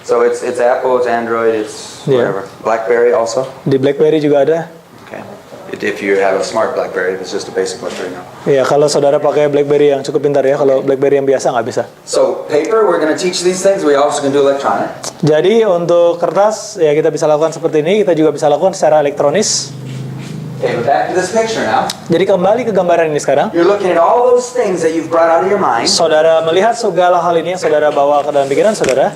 So it's Apple, it's Android, it's Yeah. whatever. BlackBerry also. Di BlackBerry juga ada. Okay. If you have a smart BlackBerry, if it's just a basic BlackBerry, no. Ya, kalau saudara pakai BlackBerry yang cukup pintar ya, kalau BlackBerry yang biasa nggak bisa. So paper, we're going to teach these things. We also can do electronic. Jadi untuk kertas, ya kita bisa lakukan seperti ini, kita juga bisa lakukan secara elektronis. Okay, but back to this picture now. Jadi kembali ke gambaran ini sekarang. You're looking at all those things that you've brought out of your mind, Saudara melihat segala hal ini yang saudara bawa ke dalam pikiran saudara.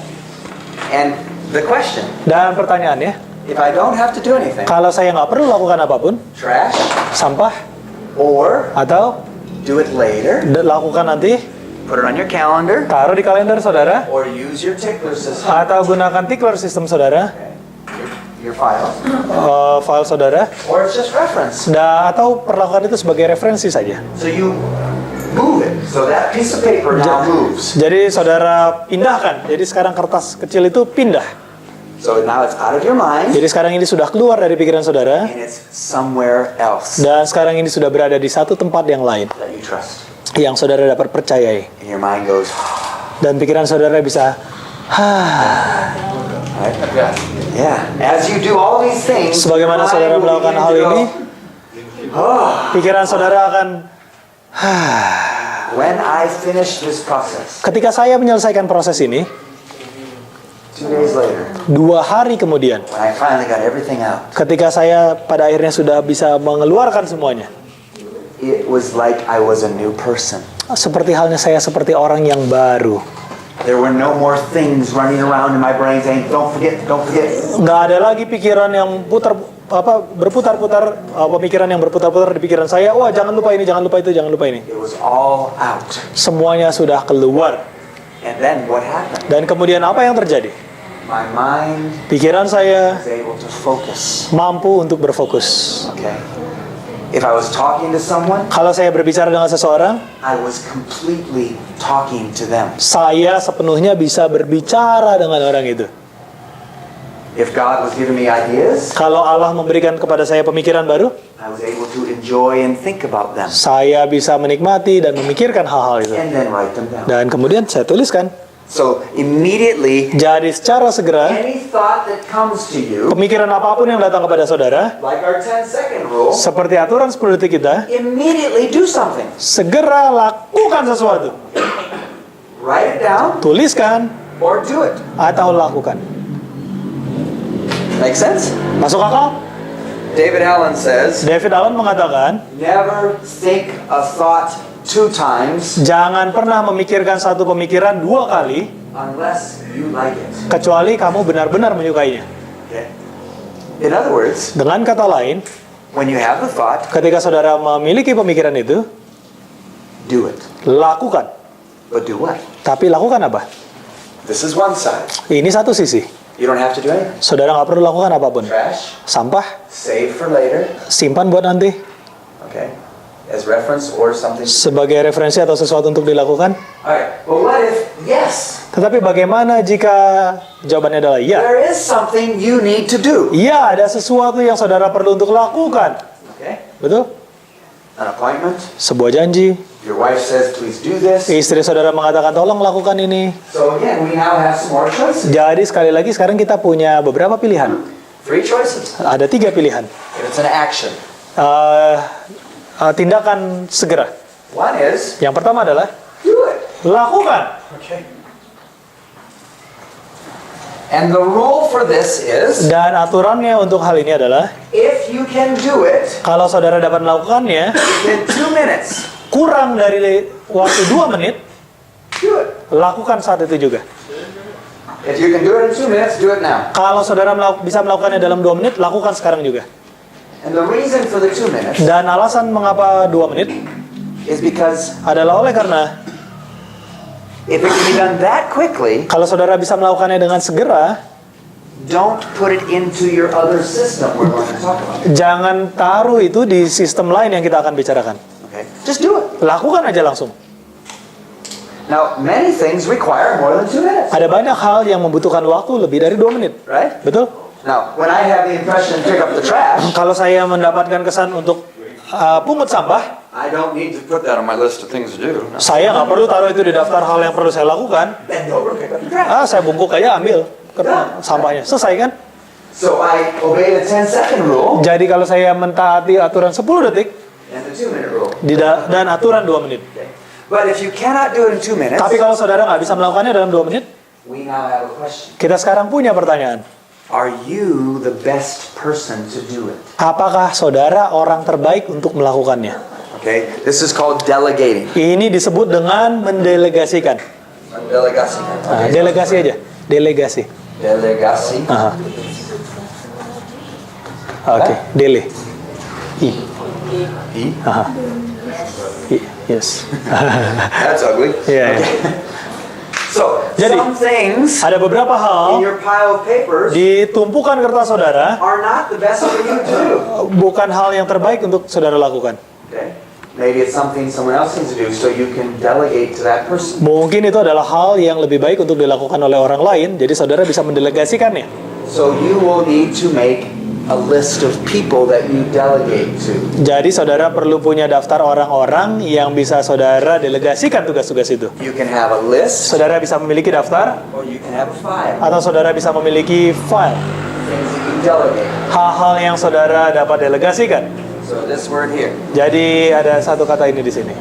and the question: Dan pertanyaannya, if I don't have to do anything, kalau saya nggak perlu lakukan apapun, trash, sampah, or atau do it later, lakukan nanti, put it on your calendar, taruh di kalender saudara, or use your tickler system, atau gunakan tickler sistem saudara, your files, file saudara, or it's just reference. atau perlakukan itu sebagai referensi saja. So you move it. So that piece of paper now moves. Jadi saudara pindahkan. Jadi sekarang kertas kecil itu pindah. So now it's out of your mind, Jadi sekarang ini sudah keluar dari pikiran saudara, and it's somewhere else dan sekarang ini sudah berada di satu tempat yang lain that you trust. yang saudara dapat percayai. And your mind goes, Dan pikiran saudara bisa, right? Yeah. As you do all these things, sebagaimana your saudara mind will melakukan begin hal to ini, go, pikiran saudara akan, when I finish this process, ketika saya menyelesaikan proses ini, 2 days later, 2 hari kemudian, when I finally got everything out, ketika saya pada akhirnya sudah bisa mengeluarkan semuanya, it was like I was a new person. seperti halnya saya seperti orang yang baru. There were no more things running around in my brain saying, don't forget, don't forget. Nggak ada lagi pikiran yang berputar-putar, pemikiran yang berputar-putar di pikiran saya. Wah, jangan lupa ini, jangan lupa itu, jangan lupa ini. It was all out. Semuanya sudah keluar. And then what happened? Dan kemudian apa yang terjadi? My mind Pikiran saya was able to focus. mampu untuk berfokus. Okay. If I was talking to someone, Kalau saya berbicara dengan seseorang, I was completely talking to them. saya sepenuhnya bisa berbicara dengan orang itu. If God was giving me ideas, Kalau Allah memberikan kepada saya pemikiran baru, I was able to enjoy and think about them saya bisa menikmati dan memikirkan hal-hal itu. and then write them down. Dan kemudian saya tuliskan. So immediately, Jadi secara segera, any thought that comes to you, pemikiran apapun yang datang kepada saudara, like our 10-second rule, seperti aturan 10 detik kita, immediately do something. segera lakukan sesuatu. Write it down Tuliskan or do it. atau lakukan. Make sense? Masuk akal? David Allen says, David Allen mengatakan, never think a thought 2 times jangan pernah memikirkan satu pemikiran 2 kali, unless you like it. kecuali kamu benar-benar menyukainya. Okay? In other words, Dengan kata lain, when you have the thought, ketika saudara memiliki pemikiran itu, do it. lakukan. But do what? Tapi lakukan apa? This is one side. Ini satu sisi. You don't have to do anything. Saudara nggak perlu lakukan apapun. Trash, Sampah, save for later. simpan buat nanti. Okay. As reference or something. Sebagai referensi atau sesuatu untuk dilakukan. Alright. But what if yes? Tetapi bagaimana jika jawabannya adalah ya? There is something you need to do. Iya, ada sesuatu yang saudara perlu untuk lakukan. Okay. Betul? An appointment. Sebuah janji. Your wife says, please do this. Istri saudara mengatakan, tolong lakukan ini. So again, we now have some more choices. Jadi sekali lagi sekarang kita punya beberapa pilihan. 3 choices. Ada 3 pilihan. It's an action. Tindakan segera. One is, Yang pertama adalah do it. lakukan. Okay. And the rule for this is, Dan aturannya untuk hal ini adalah if you can do it kalau saudara dapat melakukannya within 2 minutes, kurang dari waktu 2 menit, do it. lakukan saat itu juga. If you can do it in 2 minutes, do it now. Kalau saudara bisa melakukannya dalam 2 menit, lakukan sekarang juga. And the reason for the 2 minutes Dan alasan mengapa 2 menit is because adalah oleh karena if it can be done that quickly, kalau saudara bisa melakukannya dengan segera, don't put it into your other system we're going to talk about. jangan taruh itu di sistem lain yang kita akan bicarakan. Okay? Just do it. Lakukan aja langsung. Now, many things require more than 2 minutes, Ada banyak hal yang membutuhkan waktu lebih dari 2 menit. right? Betul? Now, when I have the impression to pick up the trash, Kalau saya mendapatkan kesan untuk pungut sampah, I don't need to put that on my list of things to do. No. saya nggak perlu taruh itu di daftar hal yang perlu saya lakukan. Bend over, pick up the trash. Saya bungkuk aja, ambil sampahnya. Selesai kan? So I obey the 10-second rule Jadi kalau saya mentaati aturan 10 detik and the 2-minute rule. dan aturan 2 menit. Okay. But if you cannot do it in 2 minutes, Tapi kalau saudara nggak bisa melakukannya dalam 2 menit, we now have a question. kita sekarang punya pertanyaan. Are you the best person to do it? Apakah saudara orang terbaik untuk melakukannya? Okay, this is called delegating. Ini disebut dengan mendelegasikan. Delegasi. Okay. Delegasi aja. Delegasi. Delegasi. Aha. Oke, dele. I. E. Aha. I. Yes. That's ugly. Iya, iya. So, Jadi, some things Ada beberapa in hal your pile of papers di tumpukan kertas saudara are not the best for you to do. bukan hal yang terbaik untuk saudara lakukan. Okay? Maybe it's something someone else needs to do, so you can delegate to that person. Mungkin itu adalah hal yang lebih baik untuk dilakukan oleh orang lain, jadi saudara bisa mendelegasikannya. So you will need to make a list of people that you delegate to. Jadi saudara perlu punya daftar orang-orang yang bisa saudara delegasikan tugas-tugas itu. You can have a list, Saudara bisa memiliki daftar, or you can have a file. atau saudara bisa memiliki file, Things that you delegate. hal-hal yang saudara dapat delegasikan. So this word here. Jadi ada satu kata ini di sini.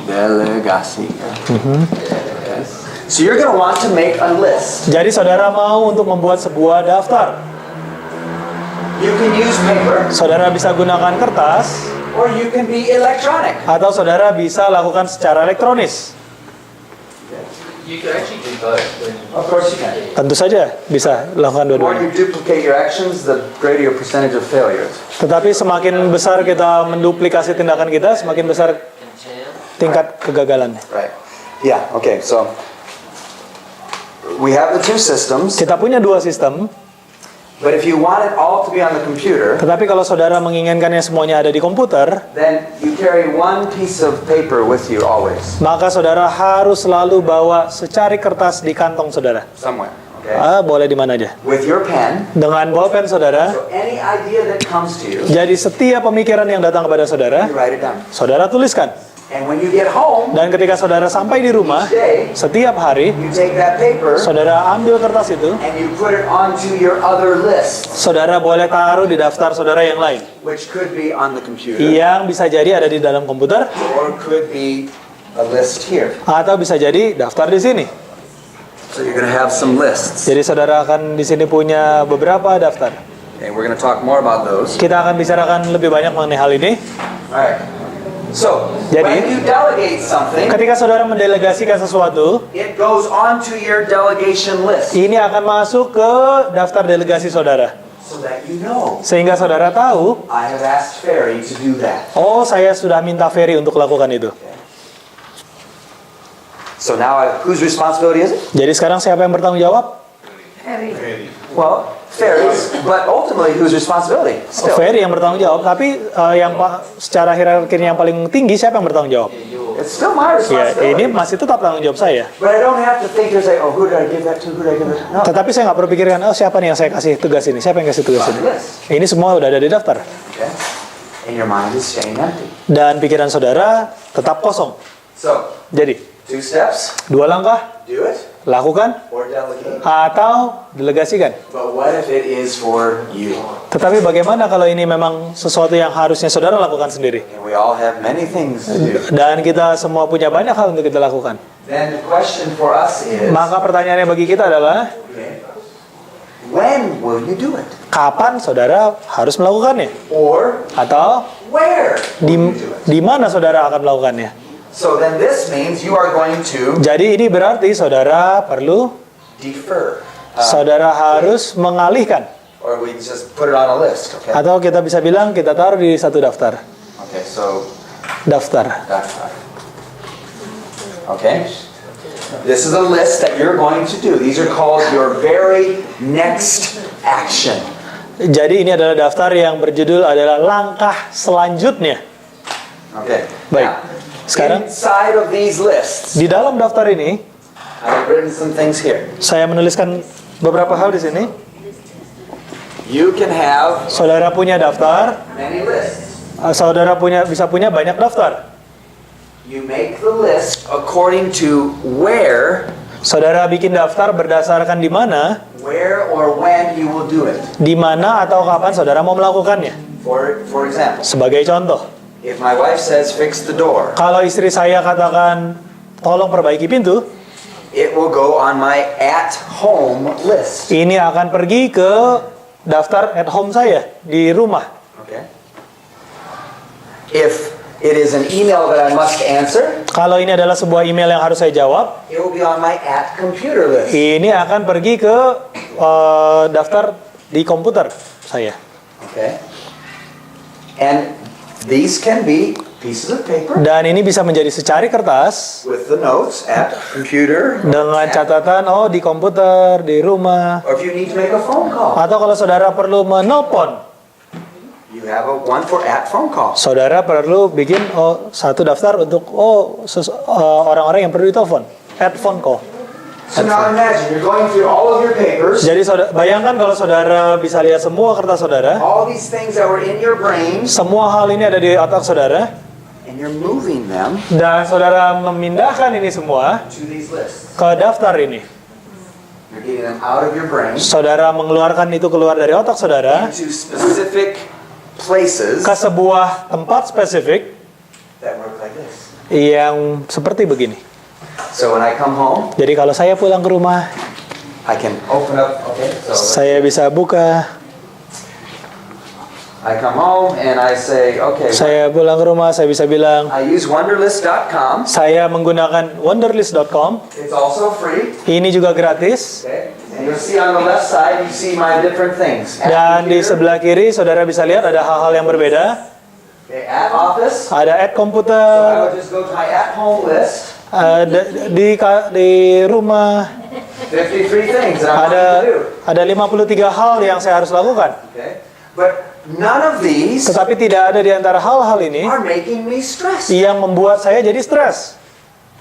Delegasi. Okay. So you're going to want to make a list. Jadi saudara mau untuk membuat sebuah daftar. You can use paper, Saudara bisa gunakan kertas, or you can be electronic. atau saudara bisa lakukan secara elektronis. You can actually do both. Of course you can. Tentu saja bisa lakukan The more dua-duanya. you duplicate your actions, the greater your percentage of failures. Tetapi semakin besar kita menduplikasi tindakan kita, semakin besar tingkat kegagalannya. Right. Yeah, okay, so we have the two systems, Kita punya dua sistem, but if you want it all to be on the computer, tetapi kalau saudara menginginkannya semuanya ada di komputer, then you carry one piece of paper with you always, maka saudara harus selalu bawa secari kertas di kantong saudara. somewhere, okay? Boleh di mana aja. With your pen, Dengan bolpen saudara, so any idea that comes to you, jadi setiap pemikiran yang datang kepada saudara, you write it down. saudara tuliskan. And when you get home, Dan ketika saudara sampai di rumah, each day, setiap hari, you take that paper saudara ambil kertas itu, and you put it onto your other list, saudara boleh taruh di daftar saudara yang lain. which could be on the computer, Yang bisa jadi ada di dalam komputer, or could be a list here. atau bisa jadi daftar di sini. So you're going to have some lists. Jadi saudara akan di sini punya beberapa daftar. Okay, we're going to talk more about those. Kita akan bicarakan lebih banyak mengenai hal ini. Alright. So, Jadi, when you delegate something, Ketika saudara mendelegasikan sesuatu, it goes onto your delegation list ini akan masuk ke daftar delegasi saudara. so that you know, Sehingga saudara tahu, I have asked Ferry to do that. oh saya sudah minta Ferry untuk lakukan itu. So now, whose responsibility is it? Jadi sekarang siapa yang bertanggung jawab? Well, Ferry's, but ultimately, whose responsibility? Still. Ferry yang bertanggung jawab, tapi secara hierarkinya yang paling tinggi siapa yang bertanggung jawab? It's still my Ya, responsibility. ini masih tetap tanggung jawab saya. But I don't have to think and say, oh, who did I give that to? Who did I give that to? No. Tetapi saya nggak perlu pikirkan, oh siapa nih yang saya kasih tugas ini? Siapa yang kasih tugas ini? Ini semua udah ada di daftar. Okay. And your mind is staying empty. Dan pikiran saudara tetap kosong. So, Jadi, 2 steps, 2 langkah, do it, lakukan or delegate. atau delegasikan. But what if it is for you? Tetapi bagaimana kalau ini memang sesuatu yang harusnya saudara lakukan sendiri? And we all have many things to do. Dan kita semua punya banyak hal untuk kita lakukan. Then the question for us is, Maka pertanyaannya bagi kita adalah, okay, when will you do it? kapan saudara harus melakukannya? Or Atau where di, will you do it? di mana saudara akan melakukannya? So then this means you are going to Jadi ini berarti saudara perlu, defer. saudara harus mengalihkan. Or we just put it on a list, okay? Atau kita bisa bilang kita taruh di satu daftar. Okay, so Daftar. that's fine. Okay? This is a list that you're going to do. These are called your very next action. Jadi ini adalah daftar yang berjudul adalah langkah selanjutnya. Okay. Baik. Now, Sekarang inside of these lists, di dalam daftar ini I've written some things here. saya menuliskan beberapa hal di sini. You can have Saudara punya daftar, many lists. saudara bisa punya banyak daftar. You make the list according to where Saudara bikin daftar berdasarkan di mana, or when you will do it. di mana atau kapan saudara mau melakukannya. For example, Sebagai contoh, if my wife says fix the door, kalau istri saya katakan tolong perbaiki pintu, it will go on my at home list. ini akan pergi ke daftar at home saya di rumah. Okay. If it is an email that I must answer, Kalau ini adalah sebuah email yang harus saya jawab, it will be on my at computer list. ini akan pergi ke daftar di komputer saya. Okay. And these can be pieces of paper Dan ini bisa menjadi secari kertas with the notes at computer. dengan catatan di komputer, di rumah. Or if you need to make a phone call, Atau kalau saudara perlu menelpon, you have one for at phone call. saudara perlu bikin satu daftar untuk orang-orang yang perlu ditelepon, at phone call. So now imagine you're going through all of your papers, Jadi bayangkan kalau saudara bisa lihat semua kertas saudara, all these things that were in your brain, semua hal ini ada di otak saudara, and you're moving them dan saudara memindahkan ini semua to these lists. ke daftar ini. You're getting them out of your brain Saudara mengeluarkan itu keluar dari otak saudara into specific places ke sebuah tempat spesifik that work like this. yang seperti begini. So when I come home, Jadi kalau saya pulang ke rumah, I can open up, okay, so saya bisa buka. I come home and I say, okay, Saya pulang ke rumah, saya bisa bilang, I use wonderlist.com. saya menggunakan wonderlist.com. It's also free, Ini juga gratis. okay? And you'll see on the left side, you see my different things. Dan di sebelah kiri, saudara bisa lihat ada hal-hal yang berbeda. Okay, at office, Ada at so I komputer, would just go to my at home list, di rumah. 53 things that I Ada want to do. 53 hal yang saya harus lakukan. Okay? But none of these Tetapi tidak ada di antara hal-hal ini are making me stressed. yang membuat saya jadi stres.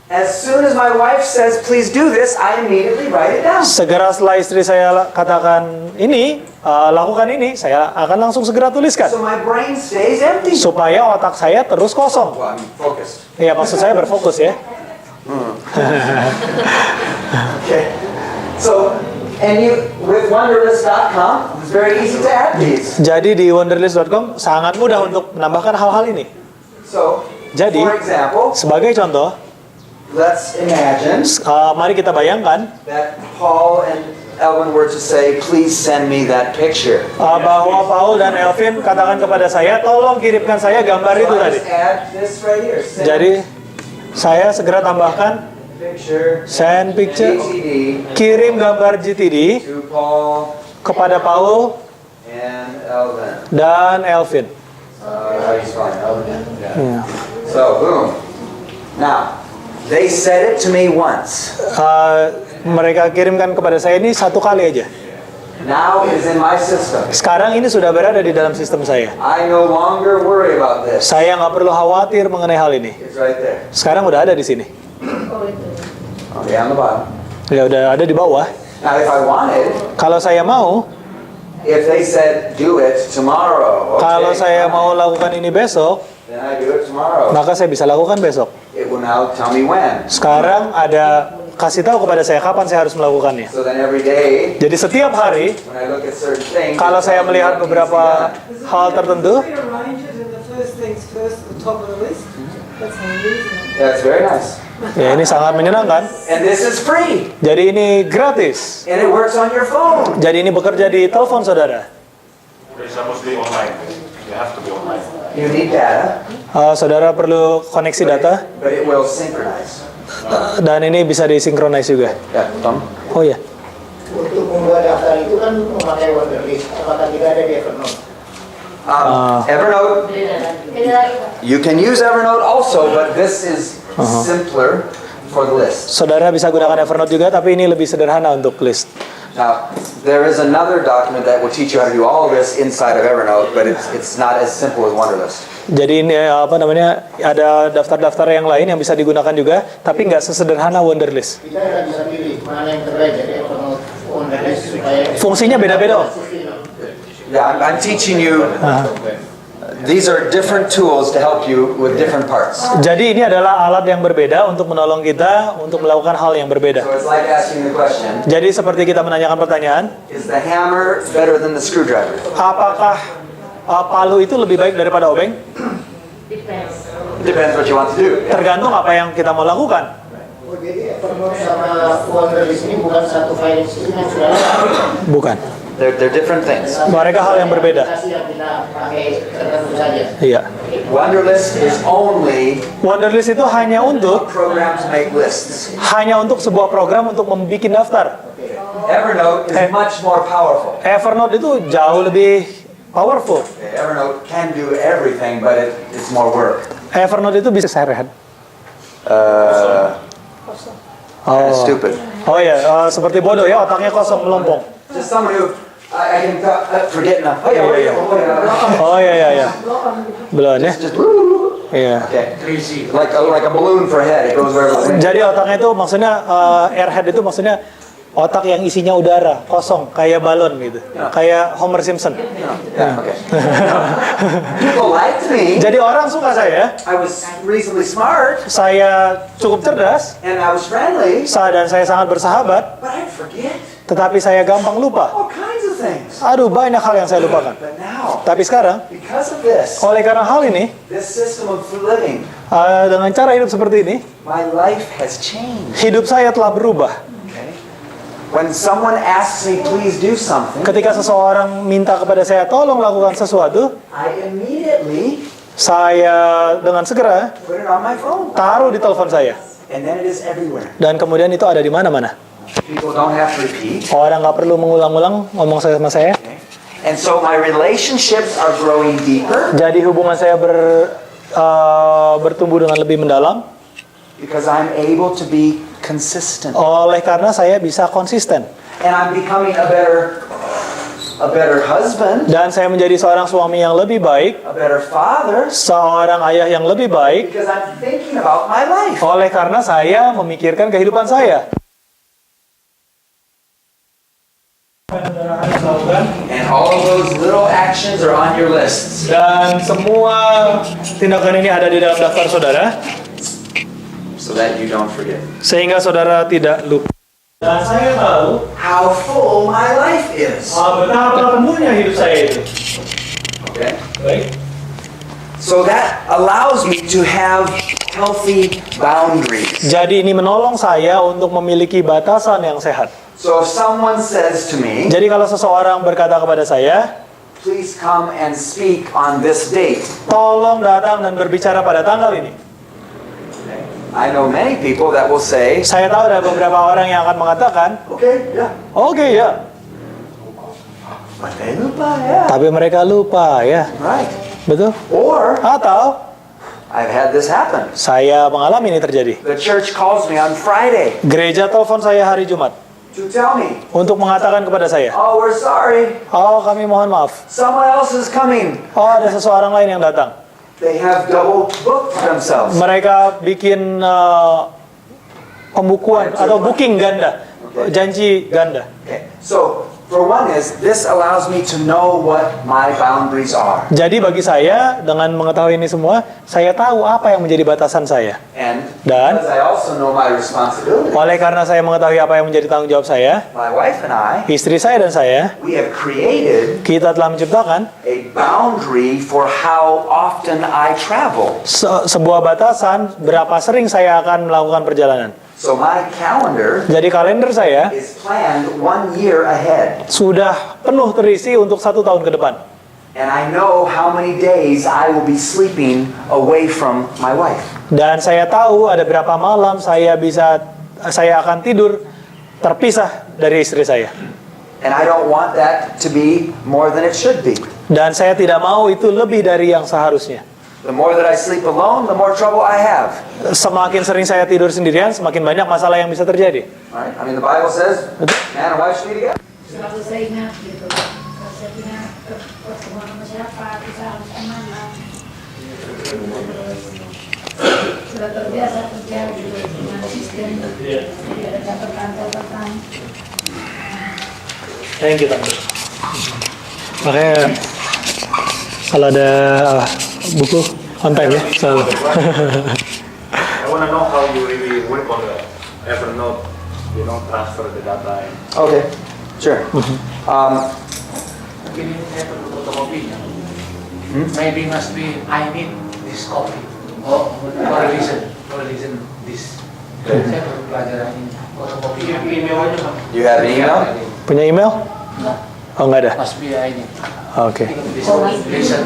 As soon as my wife says, please do this, I immediately write it down. Segera setelah istri saya katakan ini, lakukan ini, saya akan langsung segera tuliskan. So my brain stays empty. Supaya otak saya terus kosong. Well, I'm focused. Ya, maksud saya berfokus ya. Okay. So, and you, with wonderlist.com, it's very easy to add these. Jadi di wonderlist.com sangat mudah untuk menambahkan hal-hal ini. So, Jadi, for example, sebagai contoh, let's imagine mari kita bayangkan that Paul and Elvin were to say, please send me that picture. bahwa Paul dan Elvin katakan kepada saya, tolong kirimkan saya gambar So itu I tadi. just add this right here. Send Jadi saya segera tambahkan picture, send picture, GTD, kirim gambar GTD to Paul kepada Paul and Elvin. dan Elvin. How do you spell it? Elvin. Yeah. Ya. So, boom. Now, They said it to me once. Mereka kirimkan kepada saya ini satu kali aja. Now it is in my system. Sekarang ini sudah berada di dalam sistem saya. I no longer worry about this. Saya nggak perlu khawatir mengenai hal ini. It's right there. Sekarang udah ada di sini. Okay, on the bottom. Ya udah ada di bawah. Now if I wanted, Kalau saya mau, if they said do it tomorrow, kalau okay, saya mau lakukan ini besok, then I do it tomorrow. maka saya bisa lakukan besok. It will now tell me when. Sekarang ada kasih tahu kepada saya kapan saya harus melakukannya. So then every day, Jadi setiap hari, when I look at certain things, kalau it saya tells me melihat what needs to be beberapa done. hal tertentu, We arrange it in the first things first at the top of the list. That's how it is. That's very nice. ya ini sangat menyenangkan. And this is free. Jadi ini gratis. And it works on your phone. Jadi ini bekerja di telepon saudara. It's supposed to be online. You have to be online. You need data, Saudara perlu koneksi data, but it will synchronize. dan ini bisa disinkronis juga. Yeah, Tom? Oh ya, Untuk membuat daftar itu kan memakai Wonderlist, apakah tidak ada di Evernote? Evernote, you can use Evernote also, but this is simpler for the list. saudara bisa gunakan Evernote juga, tapi ini lebih sederhana untuk list. Now, there is another document that will teach you how to do all this inside of Evernote, but it's not as simple as Wonderlist. Jadi ini apa namanya, ada daftar-daftar yang lain yang bisa digunakan juga, tapi nggak sesederhana Wonderlist. Kita akan bisa pilih mana yang terbaik dari Evernote, Wonderlist supaya Fungsinya beda-beda. Yeah, I'm teaching you. These are different tools to help you with different parts. Jadi ini adalah alat yang berbeda untuk menolong kita untuk melakukan hal yang berbeda. So it's like asking the question, Jadi seperti kita menanyakan pertanyaan, is the hammer better than the screwdriver? apakah palu itu lebih baik daripada obeng? Depends what you want to do. Tergantung apa yang kita mau lakukan. Oh, jadi Evernote sama Wonderlist ini bukan satu file system yang sudah lengkap. Bukan. They're different things. Mereka hal yang berbeda. Aplikasi yang kita pakai tertentu saja. Iya. Wonderlist is only Wonderlist itu hanya a untuk program to make lists. sebuah program untuk membuat daftar. Evernote is much more powerful. Evernote itu jauh lebih powerful. Evernote can do everything, but it's more work. Evernote itu bisa saya rehat. Stupid. Oh ya, seperti bodoh ya, otaknya kosong melompong. Just someone who I can forget now. Oh yeah. Oh ya. Belum ya? Just Iya. okay. Like a balloon for a head. It goes wherever the wind. Jadi otaknya itu maksudnya airhead itu maksudnya otak yang isinya udara, kosong, kayak balon gitu. Kayak Homer Simpson. Yeah, okay. People liked me. Jadi orang suka saya, I was reasonably smart saya cukup cerdas, and I was friendly, dan saya sangat bersahabat, but I'd forget tetapi saya gampang lupa. all kinds of things. Aduh, banyak hal yang saya lupakan. But now, Tapi sekarang, because of this, oleh karena hal ini, this system of living, dengan cara hidup seperti ini, my life has changed. hidup saya telah berubah. Okay? When someone asks me, please do something, Ketika seseorang minta kepada saya tolong lakukan sesuatu, I immediately saya dengan segera put it on my phone. taruh di telepon saya. And then it is everywhere. Dan kemudian itu ada di mana-mana. People don't have to repeat. Orang nggak perlu mengulang-ulang ngomong sama saya. And so my relationships are growing deeper Jadi hubungan saya bertumbuh dengan lebih mendalam. because I'm able to be consistent. Oleh karena saya bisa konsisten. And I'm becoming a better husband, Dan saya menjadi seorang suami yang lebih baik. a better father, Seorang ayah yang lebih baik. because I'm thinking about my life. Oleh karena saya memikirkan kehidupan saya. And all of those little actions are on your lists. Dan semua tindakan ini ada di dalam daftar saudara, So that you don't forget. sehingga saudara tidak lupa. Dan saya tahu How full my life is. betapa penuhnya hidup saya itu. Okay? Baik. So that allows me to have healthy boundaries. Jadi ini menolong saya untuk memiliki batasan yang sehat. So if someone says to me, Jadi kalau seseorang berkata kepada saya, please come and speak on this date. tolong datang dan berbicara pada tanggal ini. I know many people that will say, Saya tahu ada beberapa orang yang akan mengatakan, okay, yeah. oke ya, But they lupa, yeah. tapi mereka lupa ya, Right. betul? Or Atau I've had this happen. Saya mengalami ini terjadi. The church calls me on Friday Gereja telepon saya hari Jumat to tell me, untuk mengatakan kepada saya, oh, we're sorry, oh kami mohon maaf, someone else is coming. oh ada seseorang lain yang datang. They have double booked themselves. Mereka bikin pembukuan atau booking ganda, janji ganda. Okay. So, for one is, this allows me to know what my boundaries are. Jadi bagi saya, dengan mengetahui ini semua, saya tahu apa yang menjadi batasan saya. And Dan because I also know my responsibility, oleh karena saya mengetahui apa yang menjadi tanggung jawab saya, my wife and I, istri saya dan saya, we have created kita telah menciptakan a boundary for how often I travel. sebuah batasan berapa sering saya akan melakukan perjalanan. So my calendar Jadi kalender saya is planned 1 year ahead. sudah penuh terisi untuk 1 tahun ke depan. And I know how many days I will be sleeping away from my wife. Dan saya tahu ada berapa malam saya akan tidur terpisah dari istri saya. And I don't want that to be more than it should be. Dan saya tidak mau itu lebih dari yang seharusnya. The more that I sleep alone, the more trouble I have. Semakin sering saya tidur sendirian, semakin banyak masalah yang bisa terjadi. Right? I mean, the Bible says, man and wife should be together. Selalu saya ingat gitu, saya punya pertemuan sama siapa, kita harus kemana. Sudah terbiasa kerja gitu dengan sistem, tidak ada catatan. Thank you, Tante. Makanya kalau ada buku on time ya, selalu. I want to know how you really work on the Evernote, transfer the data. Okay, sure. Ini saya perlu fotokopinya. Maybe must be I need this copy. Oh, for reason this. Saya perlu pelajaran ini. Fotokopi. Email aja Pak. You have an email? Punya email? Oh, nggak ada. Must be I need. Oke. Listen,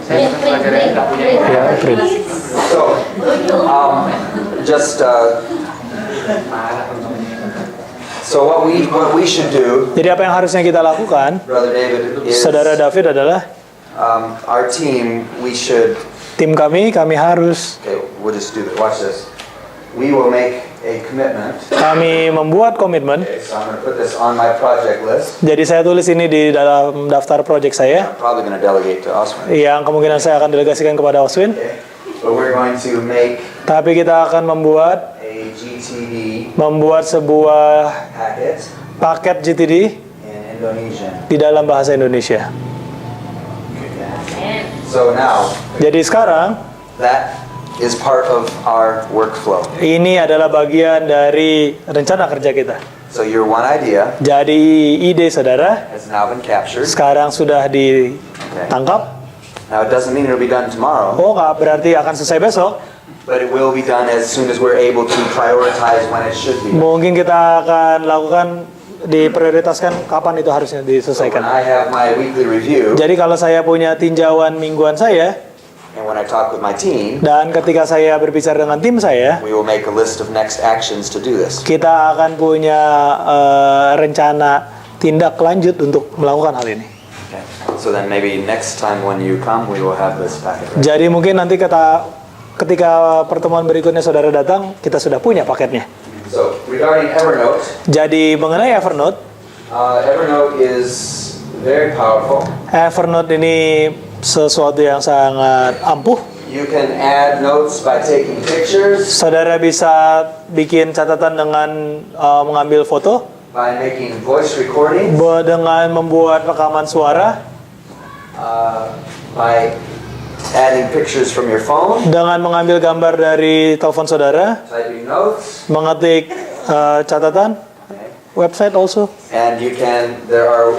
saya perlu pelajaran ini nggak punya email. Ya, print. So, just so what we should do, Jadi apa yang harusnya kita lakukan, Brother David, is Saudara David adalah our team. We should. tim kami harus Okay, we'll just do this. Watch this. We will make a commitment. kami membuat komitmen. Okay, so I'm going to put this on my project list. Jadi saya tulis ini di dalam daftar project saya, I'm probably going to delegate to Osman. yang kemungkinan saya akan delegasikan kepada Oswin. Okay, but we're going to make Tapi kita akan membuat a GTD sebuah packet paket GTD in Indonesian. di dalam bahasa Indonesia. So now, Jadi sekarang that is part of our workflow. ini adalah bagian dari rencana kerja kita. So your one idea Jadi ide saudara has now been captured. sekarang sudah ditangkap. Now it doesn't mean it'll be done tomorrow, Oh, nggak berarti akan selesai besok. but it will be done as soon as we're able to prioritize when it should be done. Mungkin kita akan lakukan diprioritaskan kapan itu harusnya So when diselesaikan. I have my weekly review, Jadi kalau saya punya tinjauan mingguan saya, and when I talk with my team, dan ketika saya berbicara dengan tim saya, we will make a list of next actions to do this. kita akan punya rencana tindak lanjut untuk melakukan hal ini. Okay. So then maybe next time when you come, we will have this packet. Right? Jadi mungkin nanti ketika pertemuan berikutnya saudara datang, kita sudah punya paketnya. So regarding Evernote, Jadi mengenai Evernote, Evernote is very powerful. Evernote ini sesuatu yang sangat ampuh. You can add notes by taking pictures, Saudara bisa bikin catatan dengan mengambil foto, by making voice recordings, dengan membuat rekaman suara, by adding pictures from your phone, dengan mengambil gambar dari telepon saudara, typing notes, mengetik catatan, website also. and there are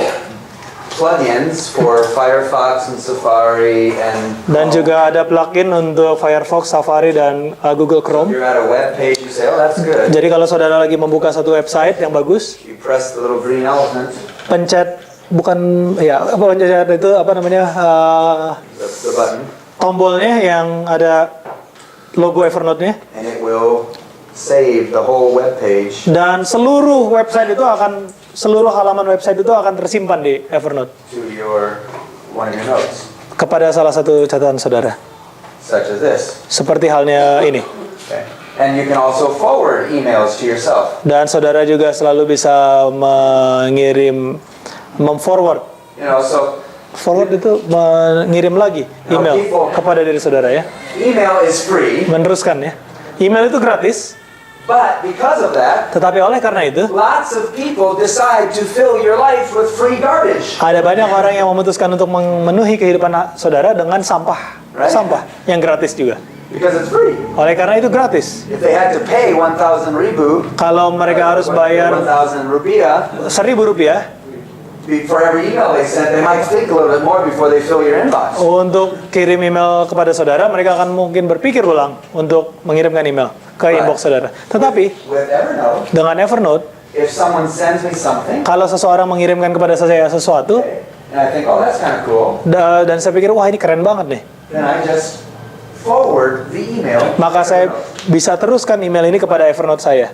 plugins for Firefox and Safari and Dan juga ada plugin untuk Firefox, Safari, dan Google Chrome. You're at a web page, you say, oh, that's good. Jadi kalau saudara lagi membuka satu website yang bagus, You press the little green elephant, pencet itu apa namanya the button, tombolnya yang ada logo Evernote-nya, and it will save the whole web page dan seluruh halaman website itu akan tersimpan di Evernote to one of your notes. kepada salah satu catatan saudara. such as this. Seperti halnya ini. Okay. And you can also forward emails to yourself. Dan saudara juga selalu bisa mengirim, memforward. You know, so Forward itu mengirim lagi email kepada diri saudara ya. email is free, Meneruskan ya. Email itu gratis, but because of that, tetapi oleh karena itu lots of people decide to fill your life with free garbage. ada banyak orang yang memutuskan untuk memenuhi kehidupan saudara dengan sampah yang gratis juga. Because it's free. Oleh karena itu gratis. If they had to pay 1,000 ribu, Kalau mereka harus bayar 1,000 rupiah, Rp1.000 for every email they sent, they might think a little bit more before they fill your inbox. untuk kirim email kepada saudara, mereka akan mungkin berpikir ulang untuk mengirimkan email ke inbox saudara. Tetapi With Evernote, dengan Evernote, if someone sends me something, kalau seseorang mengirimkan kepada saya sesuatu, and I think, oh, that's kind of cool, dan saya pikir wah ini keren banget nih, then I just forward the email. maka saya bisa teruskan email ini kepada Evernote saya.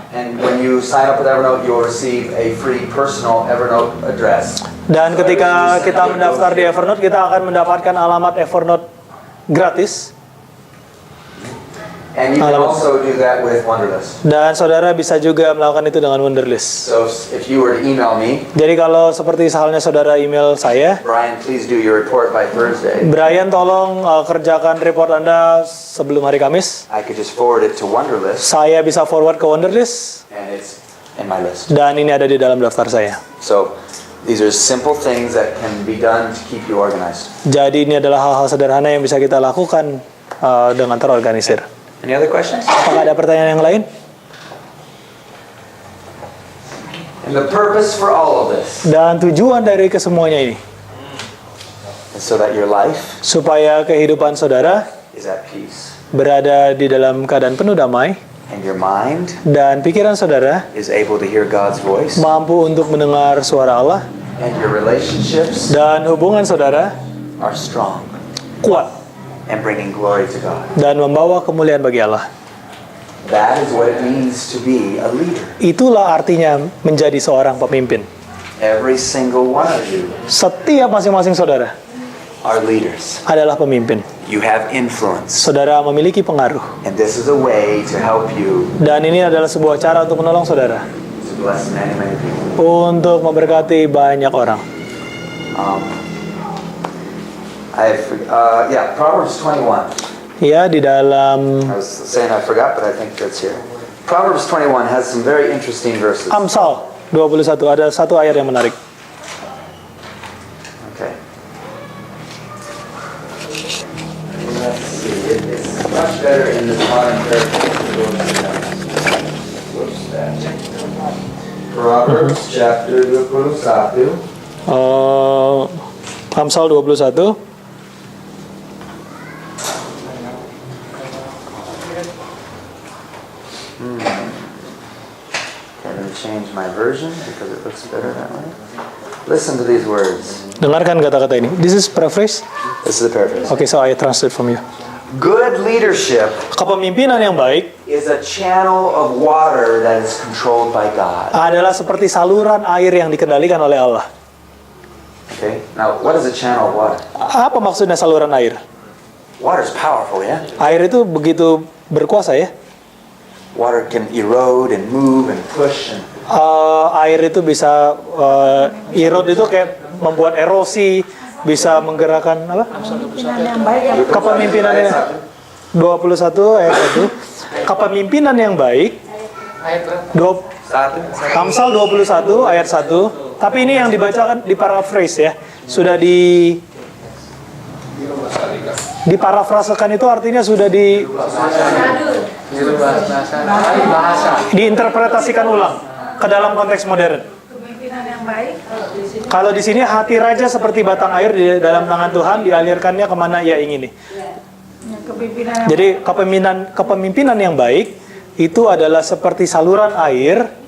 And when you sign up with Evernote, you'll receive a free personal Evernote address. Dan ketika kita mendaftar di Evernote, kita akan mendapatkan alamat Evernote gratis. And you can also do that with Wunderlist. Dan saudara bisa juga melakukan itu dengan Wunderlist. So if you were to email me, Jadi kalau seperti halnya saudara email saya, Brian, please do your report by Thursday. Brian tolong kerjakan report Anda sebelum hari Kamis. I could just forward it to Wunderlist, Saya bisa forward ke Wunderlist and it's in my list. dan ini ada di dalam daftar saya. So these are simple things that can be done to keep you organized. Jadi ini adalah hal-hal sederhana yang bisa kita lakukan dengan terorganisir. Any other questions? Apakah ada pertanyaan yang lain? And the purpose for all of this Dan tujuan dari kesemuanya ini is so that your life supaya kehidupan saudara is at peace, berada di dalam keadaan penuh damai and your mind dan pikiran saudara is able to hear God's voice, mampu untuk mendengar suara Allah and your relationships dan hubungan saudara are strong kuat and bringing glory to God. dan membawa kemuliaan bagi Allah. That is what it means to be a leader. Itulah artinya menjadi seorang pemimpin. Every single one of you Setiap masing-masing saudara are leaders. adalah pemimpin. You have influence, Saudara memiliki pengaruh. and this is a way to help you Dan ini adalah sebuah cara untuk menolong saudara to bless many, many people. untuk memberkati banyak orang. Proverbs 21. Ya, di dalam I was saying I forgot, but I think that's here. Proverbs 21 has some very interesting verses. Amsal 21 ada satu ayat yang menarik. Okay. Let's see. It's much better in the modern Proverbs chapter 21. Amsal 21. Let me change my version because it looks better that way. Listen to these words. Dengarkan kata-kata ini. This is paraphrase. This is the paraphrase. Okay, so I translate from you. Good leadership Kepemimpinan yang baik is a channel of water that is controlled by God. adalah seperti saluran air yang dikendalikan oleh Allah. Okay? Now, what is a channel of water? Apa maksudnya saluran air? Water is powerful, yeah? Air itu begitu berkuasa ya. Water can erode and move and push and Air itu bisa erode itu kayak membuat erosi, bisa menggerakkan apa? Pimpinan yang baik yang Kepemimpinan yang 21 ayat 1. Kepemimpinan yang baik. Ayat berapa? Amsal 21 ayat 1. Tapi ini yang dibacakan di paraphrase ya. Sudah diparafrasekan itu artinya sudah bahasa. diinterpretasikan ulang ke dalam konteks modern. kepemimpinan yang baik. Kalau di sini hati raja seperti batang air di dalam tangan Tuhan, dialirkannya kemana ia ingini. Yang kepemimpinan yang Jadi kepemimpinan yang baik itu adalah seperti saluran air.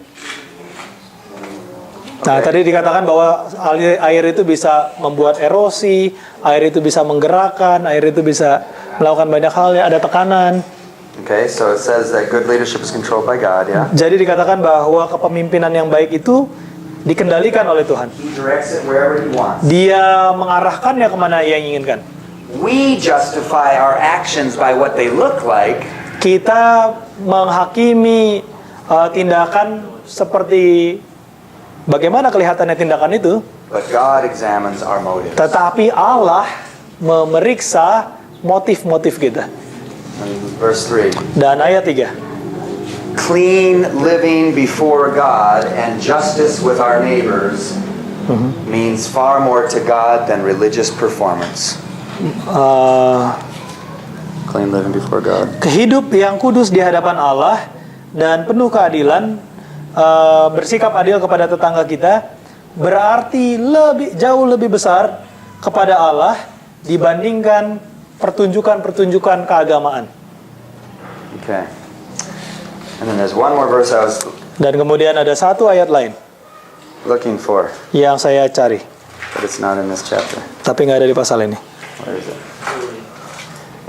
Nah, tadi dikatakan bahwa air itu bisa membuat erosi, air itu bisa menggerakkan, air itu bisa melakukan banyak hal ya, ada tekanan. okay, so it says that good leadership is controlled by God, yeah? Jadi dikatakan bahwa kepemimpinan yang baik itu dikendalikan oleh Tuhan. He directs it wherever he wants. Dia mengarahkannya kemana ia inginkan. we justify our actions by what they look like, Kita menghakimi tindakan seperti bagaimana kelihatannya tindakan itu, but God examines our motives. tetapi Allah memeriksa motif-motif kita. And verse 3. Dan ayat 3. Clean living before God and justice with our neighbors means far more to God than religious performance. Clean living before God. Hidup yang kudus di hadapan Allah dan penuh keadilan, bersikap adil kepada tetangga kita, berarti jauh lebih besar kepada Allah dibandingkan pertunjukan-pertunjukan keagamaan. Okay. And then there's one more verse I was Dan kemudian ada satu ayat lain looking for, yang saya cari, but it's not in this chapter. tapi nggak ada di pasal ini. Where is it?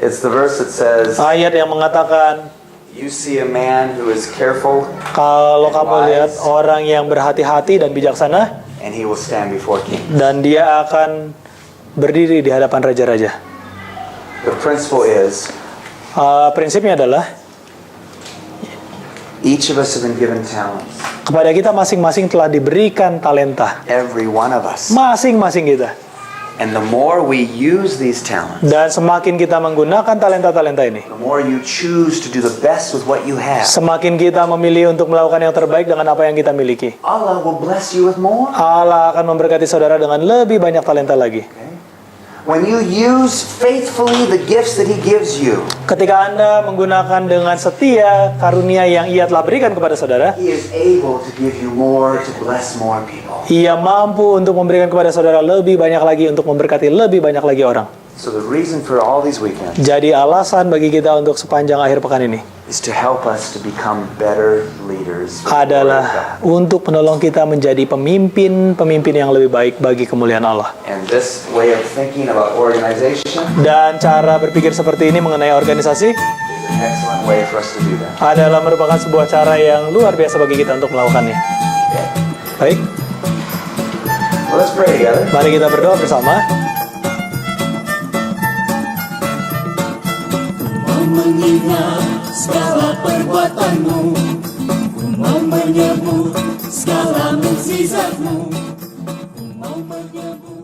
It's the verse that says, Ayat yang mengatakan, you see a man who is careful kalau kamu lihat orang yang berhati-hati dan bijaksana, and he will stand before king. dan dia akan berdiri di hadapan raja-raja. The principle is, Prinsipnya adalah each of us have been given talents. kepada kita masing-masing telah diberikan talenta, Every one of us. masing-masing kita. And the more we use these talents, Dan semakin kita menggunakan talenta-talenta ini, the more you choose to do the best with what you have, semakin kita memilih untuk melakukan yang terbaik dengan apa yang kita miliki. Allah will bless you with more. Allah akan memberkati saudara dengan lebih banyak talenta lagi. Okay? When you use faithfully the gifts that He gives you, Ketika Anda menggunakan dengan setia karunia yang Ia telah berikan kepada saudara, He is able to give you more to bless more people. Ia mampu untuk memberikan kepada saudara lebih banyak lagi untuk memberkati lebih banyak lagi orang. So the reason for all these weekends Jadi alasan bagi kita untuk sepanjang akhir pekan ini is to help us to become better leaders for the glory of adalah God. untuk menolong kita menjadi pemimpin yang lebih baik bagi kemuliaan Allah. And this way of thinking about organization Dan cara berpikir seperti ini mengenai organisasi is an excellent way for us to do that. adalah merupakan sebuah cara yang luar biasa bagi kita untuk melakukannya. Baik, Well, let's pray together. mari kita berdoa bersama. Mau mengingat segala perbuatanmu, ku mau menyebut segala mukjizatmu, ku mau menyebut